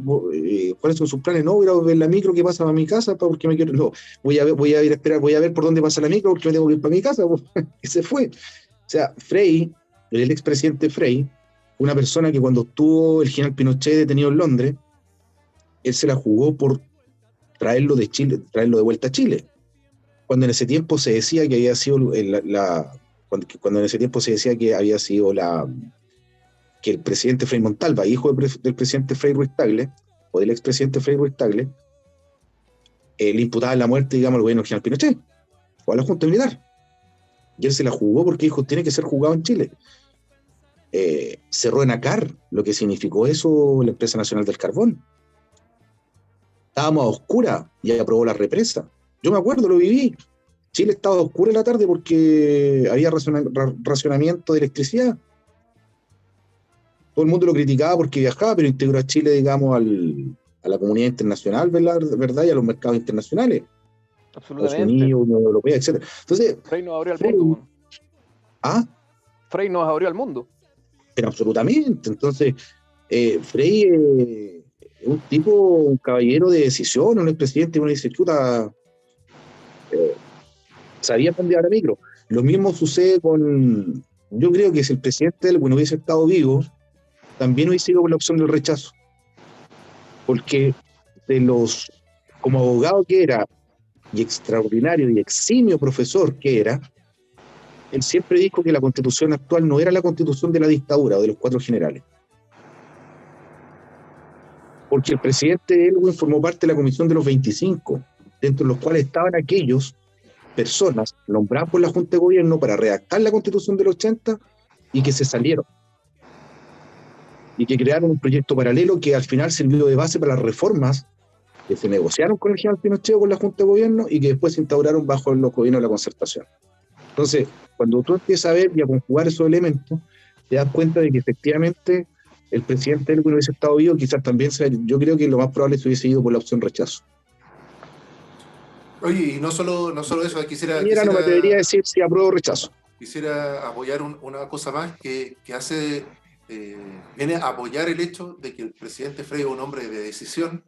¿Cuáles son sus planes? No, voy a ver la micro que pasa para mi casa, porque me quiero. No, voy a ver por dónde pasa la micro, porque me tengo que ir para mi casa. Y se fue. O sea, Frey, el expresidente Frey, una persona que cuando estuvo el general Pinochet detenido en Londres, él se la jugó por traerlo de Chile, traerlo de vuelta a Chile. Cuando en ese tiempo se decía que había sido cuando en ese tiempo se decía que había sido que el presidente Frei Montalva, hijo del presidente Frei Ruiz Tagle, o del expresidente Frei Ruiz Tagle, le imputaba la muerte, digamos, al gobierno del general Pinochet, o a la Junta Militar. Y él se la jugó porque dijo, tiene que ser jugado en Chile. cerró Enacar, lo que significó eso la Empresa Nacional del Carbón. Estábamos a oscuras y aprobó la represa. Yo me acuerdo, lo viví. Chile estaba a oscura en la tarde porque había racionamiento de electricidad. Todo el mundo lo criticaba porque viajaba, pero integró a Chile, digamos, a la comunidad internacional, ¿verdad? Y a los mercados internacionales. Estados Absolutamente. Unidos, Unión Europea, etc. Entonces, Frey nos abrió al Frey- mundo. weón. ah, Frey nos abrió al mundo. pero absolutamente. Entonces, Frey es un tipo, un caballero de decisión, un expresidente, uno dice, chuta, sabía dónde llevar a micro. Lo mismo sucede con, yo creo que si el presidente del hubiese estado vivo, también hubiese ido por la opción del rechazo. Porque como abogado que era, y extraordinario y eximio profesor que era, él siempre dijo que la constitución actual no era la constitución de la dictadura o de los 4 generales. Porque el presidente Elwin formó parte de la comisión de los 25, dentro de los cuales estaban aquellos personas nombradas por la Junta de Gobierno para redactar la constitución del 80 y que se salieron. Y que crearon un proyecto paralelo que al final sirvió de base para las reformas que se negociaron con el general Pinochet o con la Junta de Gobierno y que después se instauraron bajo los gobiernos de la concertación. Entonces, cuando tú empiezas a ver y a conjugar esos elementos, te das cuenta de que efectivamente el presidente Elwin hubiese estado vivo, quizás también yo creo que lo más probable es que hubiese ido por la opción rechazo. Oye, y no solo eso, Mira, no me atrevería a decir si apruebo o rechazo. quisiera apoyar una cosa más que hace, viene a apoyar el hecho de que el presidente Frey es un hombre de decisión,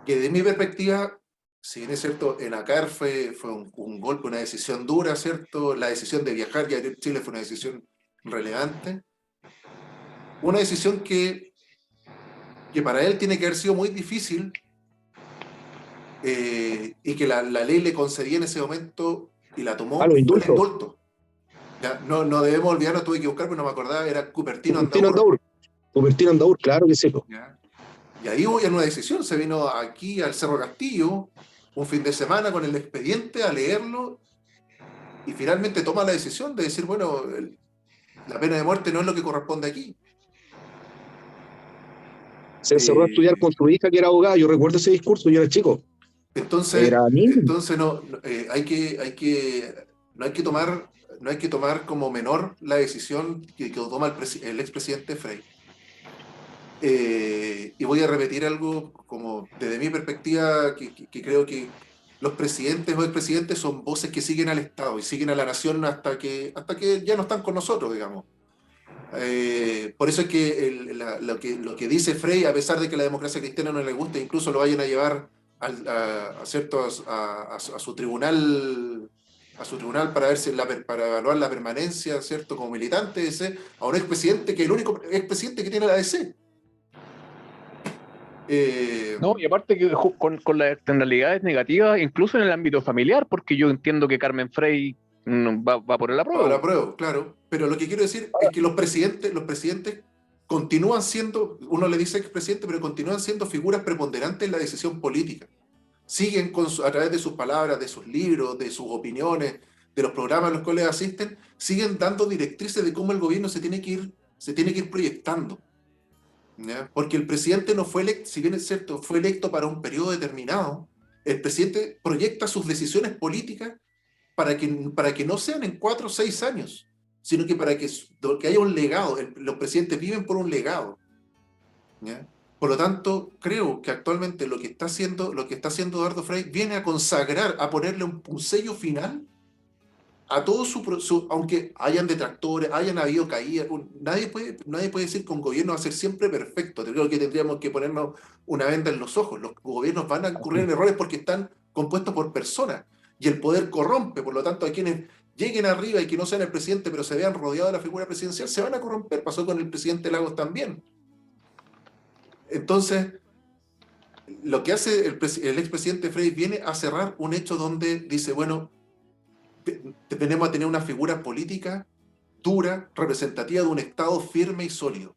que de mi perspectiva, si bien es cierto, en ACAR fue un golpe, una decisión dura, ¿cierto? La decisión de viajar y abrir Chile fue una decisión relevante. Una decisión que para él tiene que haber sido muy difícil, y que la ley le concedía en ese momento y la tomó, los fue el indultos. indulto. Ya, no debemos olvidarnos, tuve que buscar, pero no me acordaba, era Cupertino Cupertino Andaur. Andaur. Cupertino Andaur, claro que sí. ¿Ya? Y ahí hubo ya una decisión, se vino aquí al Cerro Castillo, un fin de semana con el expediente a leerlo, y finalmente toma la decisión de decir, bueno, la pena de muerte no es lo que corresponde aquí. Se encerró a estudiar con su hija que era abogada, yo recuerdo ese discurso, yo era chico. Entonces, Era niño. no hay que tomar como menor la decisión que toma el expresidente Frey. Y voy a repetir algo como desde mi perspectiva, que creo que los presidentes o expresidentes son voces que siguen al Estado y siguen a la nación hasta que ya no están con nosotros, digamos. Por eso es que lo que dice Frey, a pesar de que la democracia cristiana no le gusta, incluso lo vayan a llevar a su tribunal para ver para evaluar la permanencia, ¿cierto? Como militante ese, a un expresidente que es el único expresidente que tiene la ADC. No, y aparte que con las externalidades negativas, incluso en el ámbito familiar, porque yo entiendo que Carmen Frey va por el apruebo. Ahora apruebo, claro. Pero lo que quiero decir es que los presidentes continúan siendo, uno le dice expresidente, pero continúan siendo figuras preponderantes en la decisión política. Siguen a través de sus palabras, de sus libros, de sus opiniones, de los programas a los cuales asisten, siguen dando directrices de cómo el gobierno se tiene que ir proyectando. ¿Ya? Porque el presidente no fue electo, si bien es cierto, fue electo para un periodo determinado, el presidente proyecta sus decisiones políticas para que no sean en 4 o 6 años, sino que para que haya un legado. Los presidentes viven por un legado. ¿Ya? Por lo tanto, creo que actualmente lo que está haciendo Eduardo Frei viene a consagrar, a ponerle un sello final a todo aunque hayan detractores, hayan habido caídas. Nadie puede decir que un gobierno va a ser siempre perfecto. Creo que tendríamos que ponernos una venda en los ojos. Los gobiernos van a incurrir en errores porque están compuestos por personas y el poder corrompe. Por lo tanto, a quienes lleguen arriba y que no sean el presidente, pero se vean rodeados de la figura presidencial, se van a corromper. Pasó con el presidente Lagos también. Entonces, lo que hace el expresidente Frei viene a cerrar un hecho donde dice, bueno, tenemos a tener una figura política dura, representativa de un Estado firme y sólido.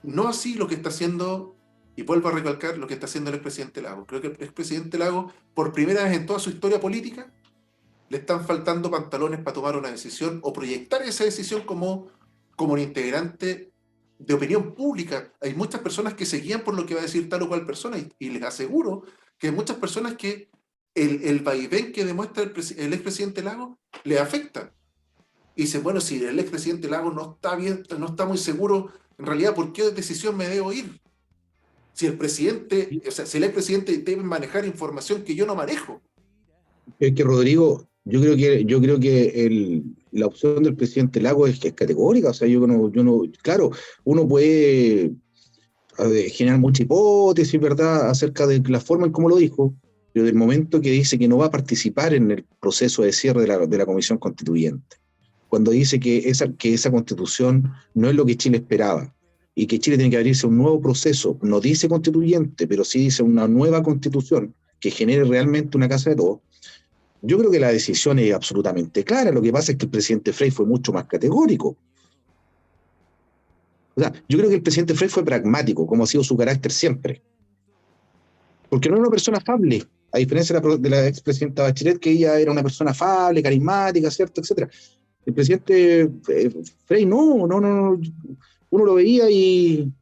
No así lo que está haciendo, y vuelvo a recalcar, lo que está haciendo el expresidente Lagos. Creo que el expresidente Lagos, por primera vez en toda su historia política, le están faltando pantalones para tomar una decisión o proyectar esa decisión como como un integrante de opinión pública. Hay muchas personas que se guían por lo que va a decir tal o cual persona, y les aseguro que hay muchas personas que el vaivén que demuestra el expresidente Lagos le afecta. Y dice, bueno, si el expresidente Lagos no está bien, no está muy seguro, en realidad, ¿por qué decisión me debo ir? Si el presidente, o sea, si el expresidente debe manejar información que yo no manejo. Es que Rodrigo, yo creo que la opción del presidente Lagos es categórica. O sea, yo no, claro, uno puede generar mucha hipótesis, ¿verdad?, acerca de la forma en cómo lo dijo, pero del momento que dice que no va a participar en el proceso de cierre de la Comisión Constituyente, cuando dice que esa constitución no es lo que Chile esperaba, y que Chile tiene que abrirse a un nuevo proceso, no dice constituyente, pero sí dice una nueva constitución que genere realmente una casa de todos. Yo creo que la decisión es absolutamente clara. Lo que pasa es que el presidente Frey fue mucho más categórico. O sea, yo creo que el presidente Frey fue pragmático, como ha sido su carácter siempre. Porque no era una persona afable, a diferencia de la expresidenta Bachelet, que ella era una persona afable, carismática, ¿cierto?, etcétera. El presidente Frey no. Uno lo veía y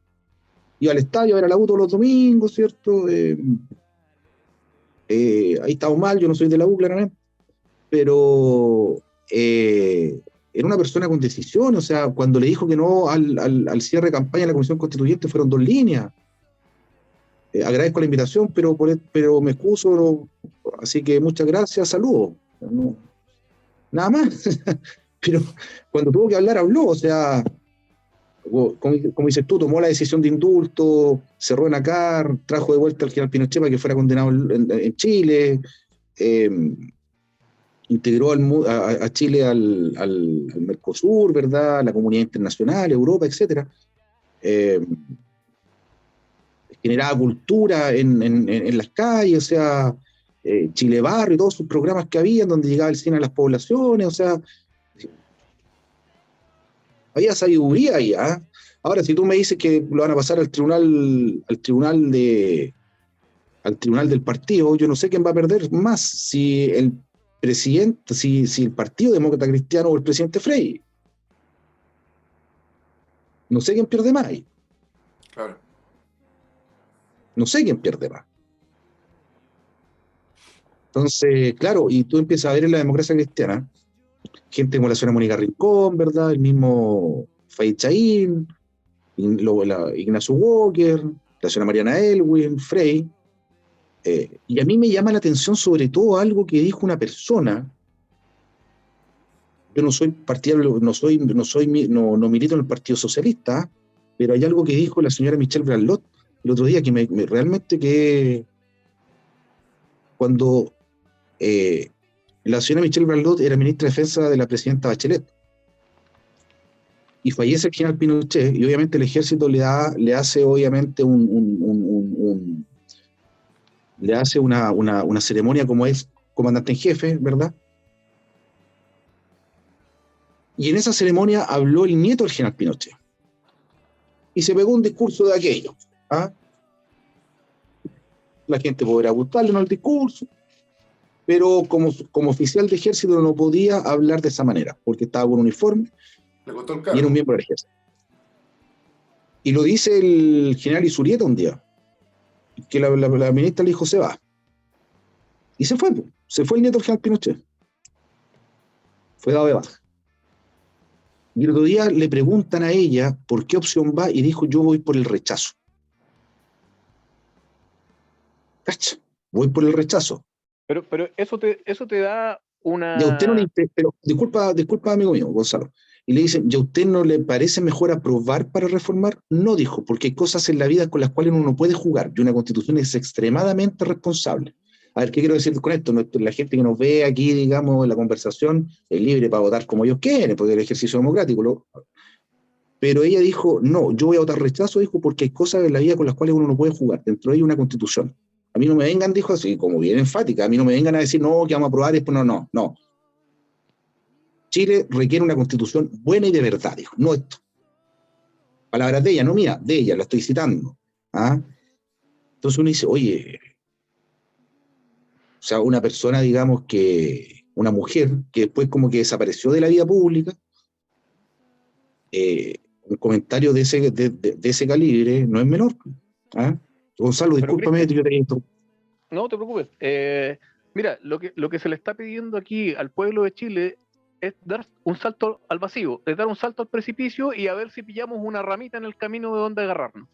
iba al estadio a ver a la U todos los domingos, ¿cierto? Ahí estamos mal, yo no soy de la U, claramente, pero era una persona con decisión. O sea, cuando le dijo que no al cierre de campaña de la Comisión Constituyente, fueron 2 líneas. Agradezco la invitación, pero me excuso, así que muchas gracias, saludos. No, nada más. Pero cuando tuvo que hablar, habló. O sea, como dices tú, tomó la decisión de indulto, cerró en Acar, trajo de vuelta al general Pinochet para que fuera condenado en Chile, integró a Chile al Mercosur, ¿verdad?, la comunidad internacional, Europa, etcétera. Generaba cultura en las calles. O sea, Chile Barrio y todos sus programas que había, donde llegaba el cine a las poblaciones. O sea, había sabiduría ahí, ¿eh? Ahora, si tú me dices que lo van a pasar al tribunal del partido, yo no sé quién va a perder más, si el presidente, si el Partido Demócrata Cristiano o el presidente Frey. No sé quién pierde más ahí. Claro. No sé quién pierde más. Entonces, claro, y tú empiezas a ver en la democracia cristiana gente como la señora Mónica Rincón, ¿verdad?, el mismo Faid Chaín, Ignacio Walker, la señora Mariana Elwin, Frey. Y a mí me llama la atención sobre todo algo que dijo una persona. Yo no soy partidario, no milito en el Partido Socialista, pero hay algo que dijo la señora Michelle Blanlot el otro día que realmente que cuando la señora Michelle Blanlot era ministra de Defensa de la presidenta Bachelet y fallece el general Pinochet, y obviamente el ejército le hace obviamente le hace una ceremonia como es comandante en jefe, ¿verdad? Y en esa ceremonia habló el nieto del general Pinochet. Y se pegó un discurso de aquello. ¿Ah? La gente podrá gustarle, ¿no?, el discurso, pero como oficial de ejército no podía hablar de esa manera, porque estaba con uniforme Le costó el y era cargo. un miembro del ejército. Y lo dice el general Isurieta un día, que la ministra le dijo, se va. Y se fue el nieto del general Pinochet. Fue dado de baja. Y el otro día le preguntan a ella por qué opción va, y dijo, yo voy por el rechazo. ¿Cacha? Voy por el rechazo. Pero eso te da Y a usted no le una... interesa, pero disculpa, amigo mío, Gonzalo. Y le dicen, ¿y a usted no le parece mejor aprobar para reformar? No, dijo, porque hay cosas en la vida con las cuales uno no puede jugar, y una constitución es extremadamente responsable. A ver, ¿qué quiero decir con esto? La gente que nos ve aquí, digamos, en la conversación, es libre para votar como ellos quieren, porque es el ejercicio democrático. Pero ella dijo, no, yo voy a votar rechazo, dijo, porque hay cosas en la vida con las cuales uno no puede jugar, dentro de ella una constitución. A mí no me vengan, dijo así, como bien enfática, a mí no me vengan a decir, no, que vamos a aprobar, y después no. Chile requiere una constitución buena y de verdad, dijo, no esto. Palabras de ella, no mía, de ella, la estoy citando. ¿Ah? Entonces uno dice, oye, o sea, una persona, digamos, una mujer que después como que desapareció de la vida pública, un comentario de ese calibre no es menor. ¿Ah? Gonzalo, Pero, discúlpame, Cristian, yo te interrumpí. no te preocupes. Mira, lo que se le está pidiendo aquí al pueblo de Chile es dar un salto al vacío, es dar un salto al precipicio y a ver si pillamos una ramita en el camino de donde agarrarnos.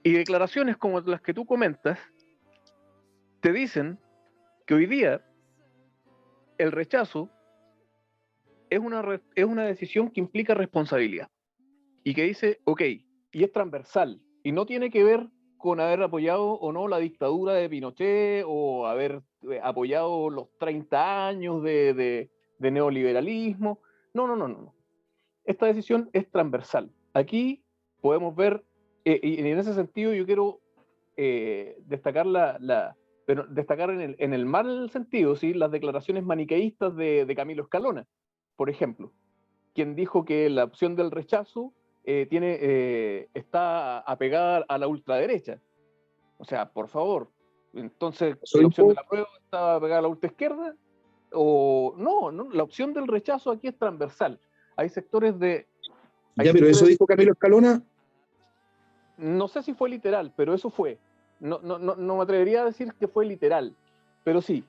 Y declaraciones como las que tú comentas te dicen que hoy día el rechazo es una decisión que implica responsabilidad y que dice, ok, y es transversal y no tiene que ver con haber apoyado o no la dictadura de Pinochet o haber apoyado los 30 años de neoliberalismo. No, no, no, no. Esta decisión es transversal. Aquí podemos ver, y en ese sentido yo quiero destacar pero destacar en el mal sentido, ¿sí? Las declaraciones maniqueístas de Camilo Escalona, por ejemplo, quien dijo que la opción del rechazo está apegada a la ultraderecha. O sea, por favor, entonces, Soy ¿la un opción de poco- la prueba está apegada a la ultraizquierda? O no, no, la opción del rechazo aquí es transversal. Hay sectores de... Hay Ya, pero eso sectores, dijo Camilo Escalona. no sé si fue literal, pero eso fue. No me atrevería a decir que fue literal, pero sí,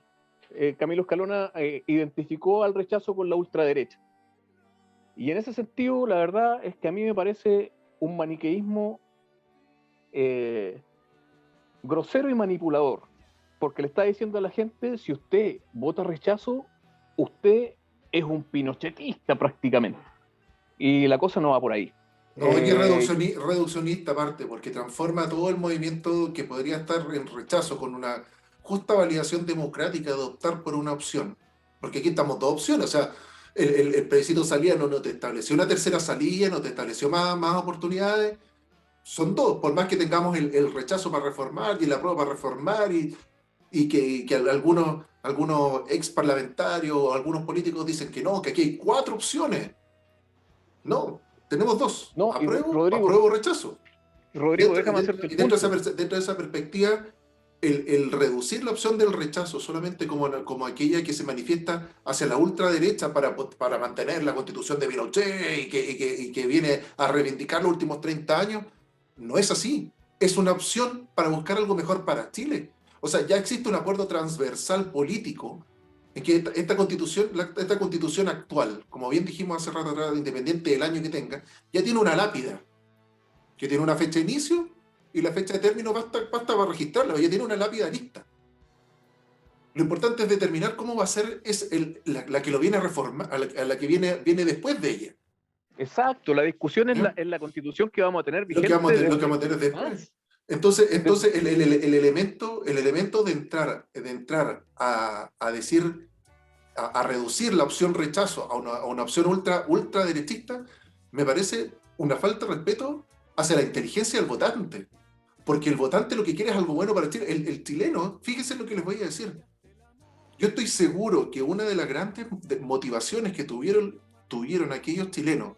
Camilo Escalona identificó al rechazo con la ultraderecha. Y en ese sentido, la verdad es que a mí me parece un maniqueísmo grosero y manipulador, porque le está diciendo a la gente, si usted vota rechazo, usted es un pinochetista prácticamente. Y la cosa no va por ahí. No, aquí es Eh, reduccionista aparte, porque transforma todo el movimiento que podría estar en rechazo con una justa validación democrática de optar por una opción. Porque aquí estamos dos opciones, o sea, el plebiscito salida no te estableció una tercera salida, no te estableció más oportunidades, son dos, por más que tengamos el rechazo para reformar y la prueba para reformar y que algunos ex parlamentarios o algunos políticos dicen que no, que aquí hay cuatro opciones. No, tenemos dos, no, y apruebo o rechazo. Rodrigo, déjame hacerte el Dentro punto. de esa perspectiva, el reducir la opción del rechazo solamente como aquella que se manifiesta hacia la ultraderecha para mantener la constitución de Pinochet y que viene a reivindicar los últimos 30 años, no es así. Es una opción para buscar algo mejor para Chile. O sea, ya existe un acuerdo transversal político en que esta constitución actual, como bien dijimos hace rato atrás, independiente del año que tenga, ya tiene una lápida que tiene una fecha de inicio y la fecha de término basta para registrarla, ya tiene una lápida lista. Lo importante es determinar cómo va a ser la que lo viene a reformar, a la que viene después de ella. Exacto, la discusión es ¿Ya? la constitución que vamos a tener Lo que vamos a vigente tener, lo que vamos a tener después. Entonces el elemento de entrar a decir, a reducir la opción rechazo a una opción ultraderechista, me parece una falta de respeto hacia la inteligencia del votante. Porque el votante lo que quiere es algo bueno para Chile. El chileno, fíjense lo que les voy a decir. Yo estoy seguro que una de las grandes motivaciones que tuvieron aquellos chilenos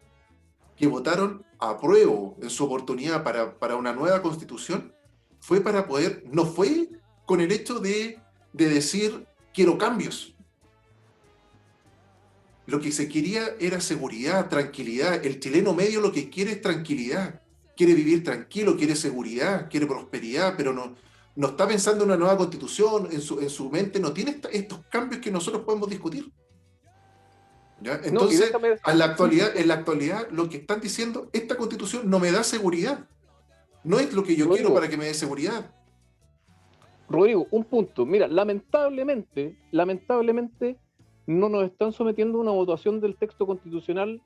que votaron a prueba en su oportunidad para una nueva constitución fue para poder, no fue con el hecho de decir quiero cambios. Lo que se quería era seguridad, tranquilidad. El chileno medio lo que quiere es tranquilidad. Quiere vivir tranquilo, quiere seguridad, quiere prosperidad, pero no está pensando en una nueva constitución, en su mente no tiene estos cambios que nosotros podemos discutir. ¿Ya? No, y Entonces, déjame, en la actualidad, lo que están diciendo, esta constitución no me da seguridad. No es lo que yo quiero Rodrigo, para que me dé seguridad. Rodrigo, un punto. Mira, lamentablemente, no nos están sometiendo a una votación del texto constitucional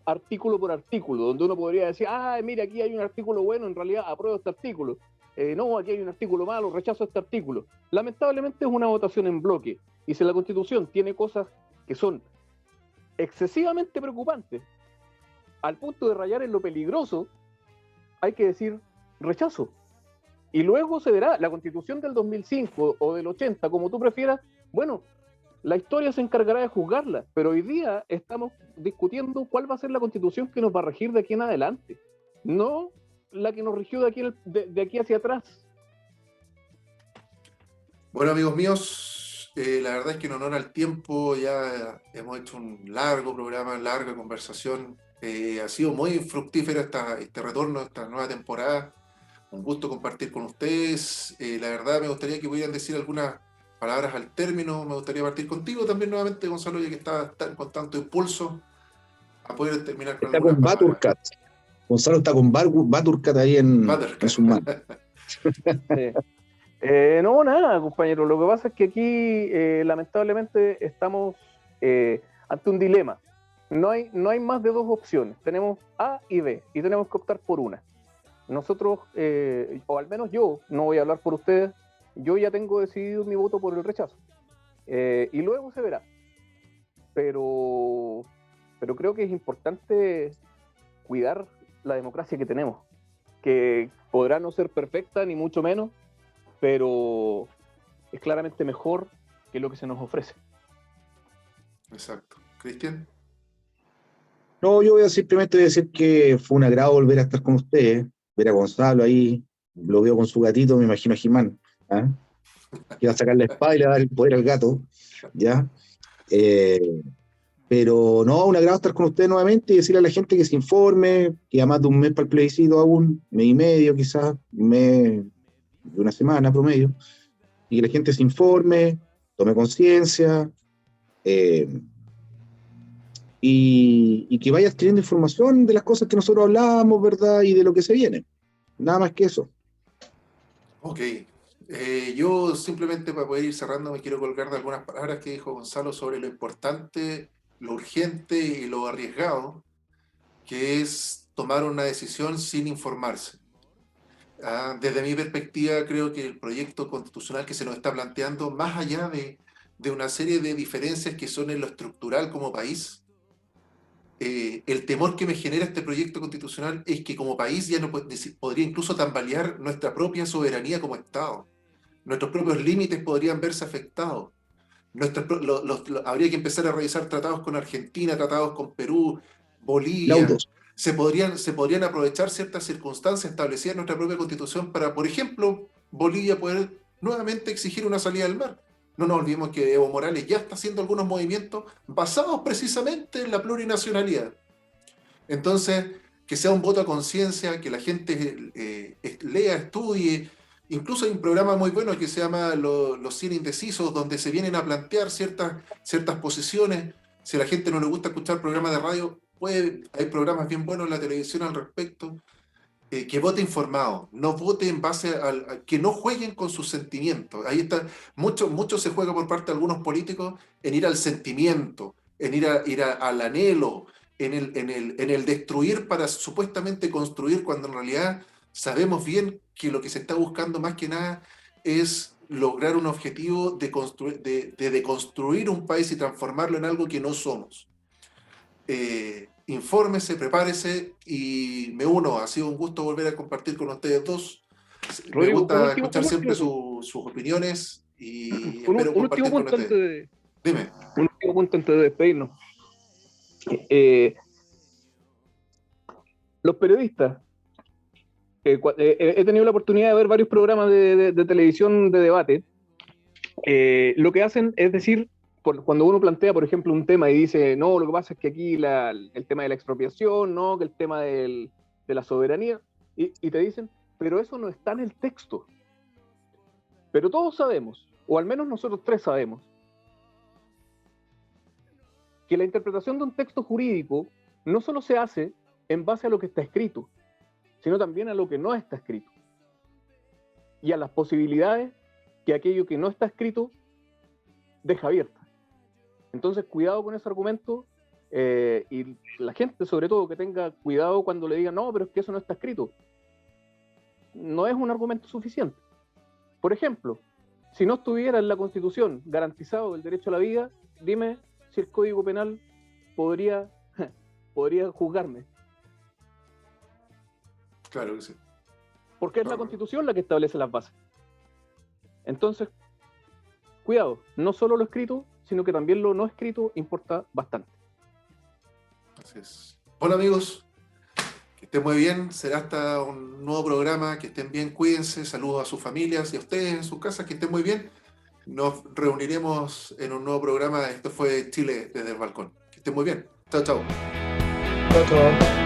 artículo por artículo, donde uno podría decir, mira, aquí hay un artículo bueno, en realidad apruebo este artículo. No, aquí hay un artículo malo, rechazo este artículo. Lamentablemente es una votación en bloque. Y si la Constitución tiene cosas que son excesivamente preocupantes, al punto de rayar en lo peligroso, hay que decir rechazo. Y luego se verá, la Constitución del 2005 o del 80, como tú prefieras, bueno, la historia se encargará de juzgarla, pero hoy día estamos discutiendo cuál va a ser la Constitución que nos va a regir de aquí en adelante, no la que nos rigió de aquí hacia atrás. Bueno, amigos míos, la verdad es que en honor al tiempo ya hemos hecho un largo programa, larga conversación. Ha sido muy fructífero este retorno, esta nueva temporada. Un gusto compartir con ustedes. La verdad me gustaría que pudieran decir algunas palabras al término. Me gustaría partir contigo también nuevamente, Gonzalo, ya que estás con tanto impulso, a poder terminar con Está algunas con palabras. Baturcat. Gonzalo está con Baturcat ahí en sus manos. Sí. No, nada, compañero. Lo que pasa es que aquí, lamentablemente, estamos ante un dilema. No hay más de dos opciones. Tenemos A y B, y tenemos que optar por una. Nosotros, o al menos yo, no voy a hablar por ustedes, yo ya tengo decidido mi voto por el rechazo. Y luego se verá. Pero creo que es importante cuidar la democracia que tenemos, que podrá no ser perfecta, ni mucho menos, pero es claramente mejor que lo que se nos ofrece. Exacto. Cristian. No, yo simplemente voy a decir que fue un agrado volver a estar con ustedes, ver a Gonzalo ahí, lo veo con su gatito, me imagino a Jimán, ¿ah? Que va a sacar la espada y le va a dar el poder al gato, ¿ya? Pero no, un agrado estar con ustedes nuevamente y decirle a la gente que se informe, que a más de un mes para el plebiscito aún, mes y medio quizás, un mes de una semana promedio, y que la gente se informe, tome conciencia, y que vaya adquiriendo información de las cosas que nosotros hablábamos, ¿verdad? Y de lo que se viene. Nada más que eso. Ok. Yo simplemente para poder ir cerrando me quiero colgar de algunas palabras que dijo Gonzalo sobre lo importante, lo urgente y lo arriesgado que es tomar una decisión sin informarse. Desde mi perspectiva, creo que el proyecto constitucional que se nos está planteando, más allá de una serie de diferencias que son en lo estructural como país, el temor que me genera este proyecto constitucional es que como país ya no podría incluso tambalear nuestra propia soberanía como Estado. Nuestros propios límites podrían verse afectados. Habría que empezar a revisar tratados con Argentina, tratados con Perú, Bolivia. Laudos. Se podrían aprovechar ciertas circunstancias establecidas en nuestra propia Constitución para, por ejemplo, Bolivia poder nuevamente exigir una salida del mar. No nos olvidemos que Evo Morales ya está haciendo algunos movimientos basados precisamente en la plurinacionalidad. Entonces, que sea un voto a conciencia, que la gente lea, estudie. Incluso hay un programa muy bueno que se llama Los 100 Indecisos, donde se vienen a plantear ciertas posiciones. Si a la gente no le gusta escuchar programas de radio, hay programas bien buenos en la televisión al respecto. Que vote informado, no vote en base que no jueguen con sus sentimientos. Ahí está, mucho se juega por parte de algunos políticos en ir al sentimiento, en ir al anhelo, en el destruir para supuestamente construir, cuando en realidad sabemos bien que lo que se está buscando más que nada es lograr un objetivo de deconstruir un país y transformarlo en algo que no somos. Infórmese, prepárese y me uno. Ha sido un gusto volver a compartir con ustedes dos. Me gusta escuchar siempre sus opiniones y espero compartir con ustedes. Dime. Un último punto antes de despedirnos. Los periodistas, he tenido la oportunidad de ver varios programas de televisión de debate. Lo que hacen es decir, cuando uno plantea, por ejemplo, un tema y dice, no, lo que pasa es que aquí el tema de la expropiación, no, que el tema de la soberanía, y te dicen, pero eso no está en el texto. Pero todos sabemos, o al menos nosotros tres sabemos, que la interpretación de un texto jurídico no solo se hace en base a lo que está escrito, sino también a lo que no está escrito, y a las posibilidades que aquello que no está escrito deja abierta. Entonces, cuidado con ese argumento, y la gente, sobre todo, que tenga cuidado cuando le digan, no, pero es que eso no está escrito. No es un argumento suficiente. Por ejemplo, si no estuviera en la Constitución garantizado el derecho a la vida, dime si el Código Penal podría juzgarme. Claro que sí. Porque es la Constitución la que establece las bases. Entonces, cuidado, no solo lo escrito, sino que también lo no escrito importa bastante. Así es. Hola amigos, que estén muy bien, será hasta un nuevo programa, que estén bien, cuídense, saludos a sus familias y a ustedes en sus casas, que estén muy bien. Nos reuniremos en un nuevo programa. Esto fue Chile desde el balcón. Que estén muy bien. Chao, chao. Chao, chao.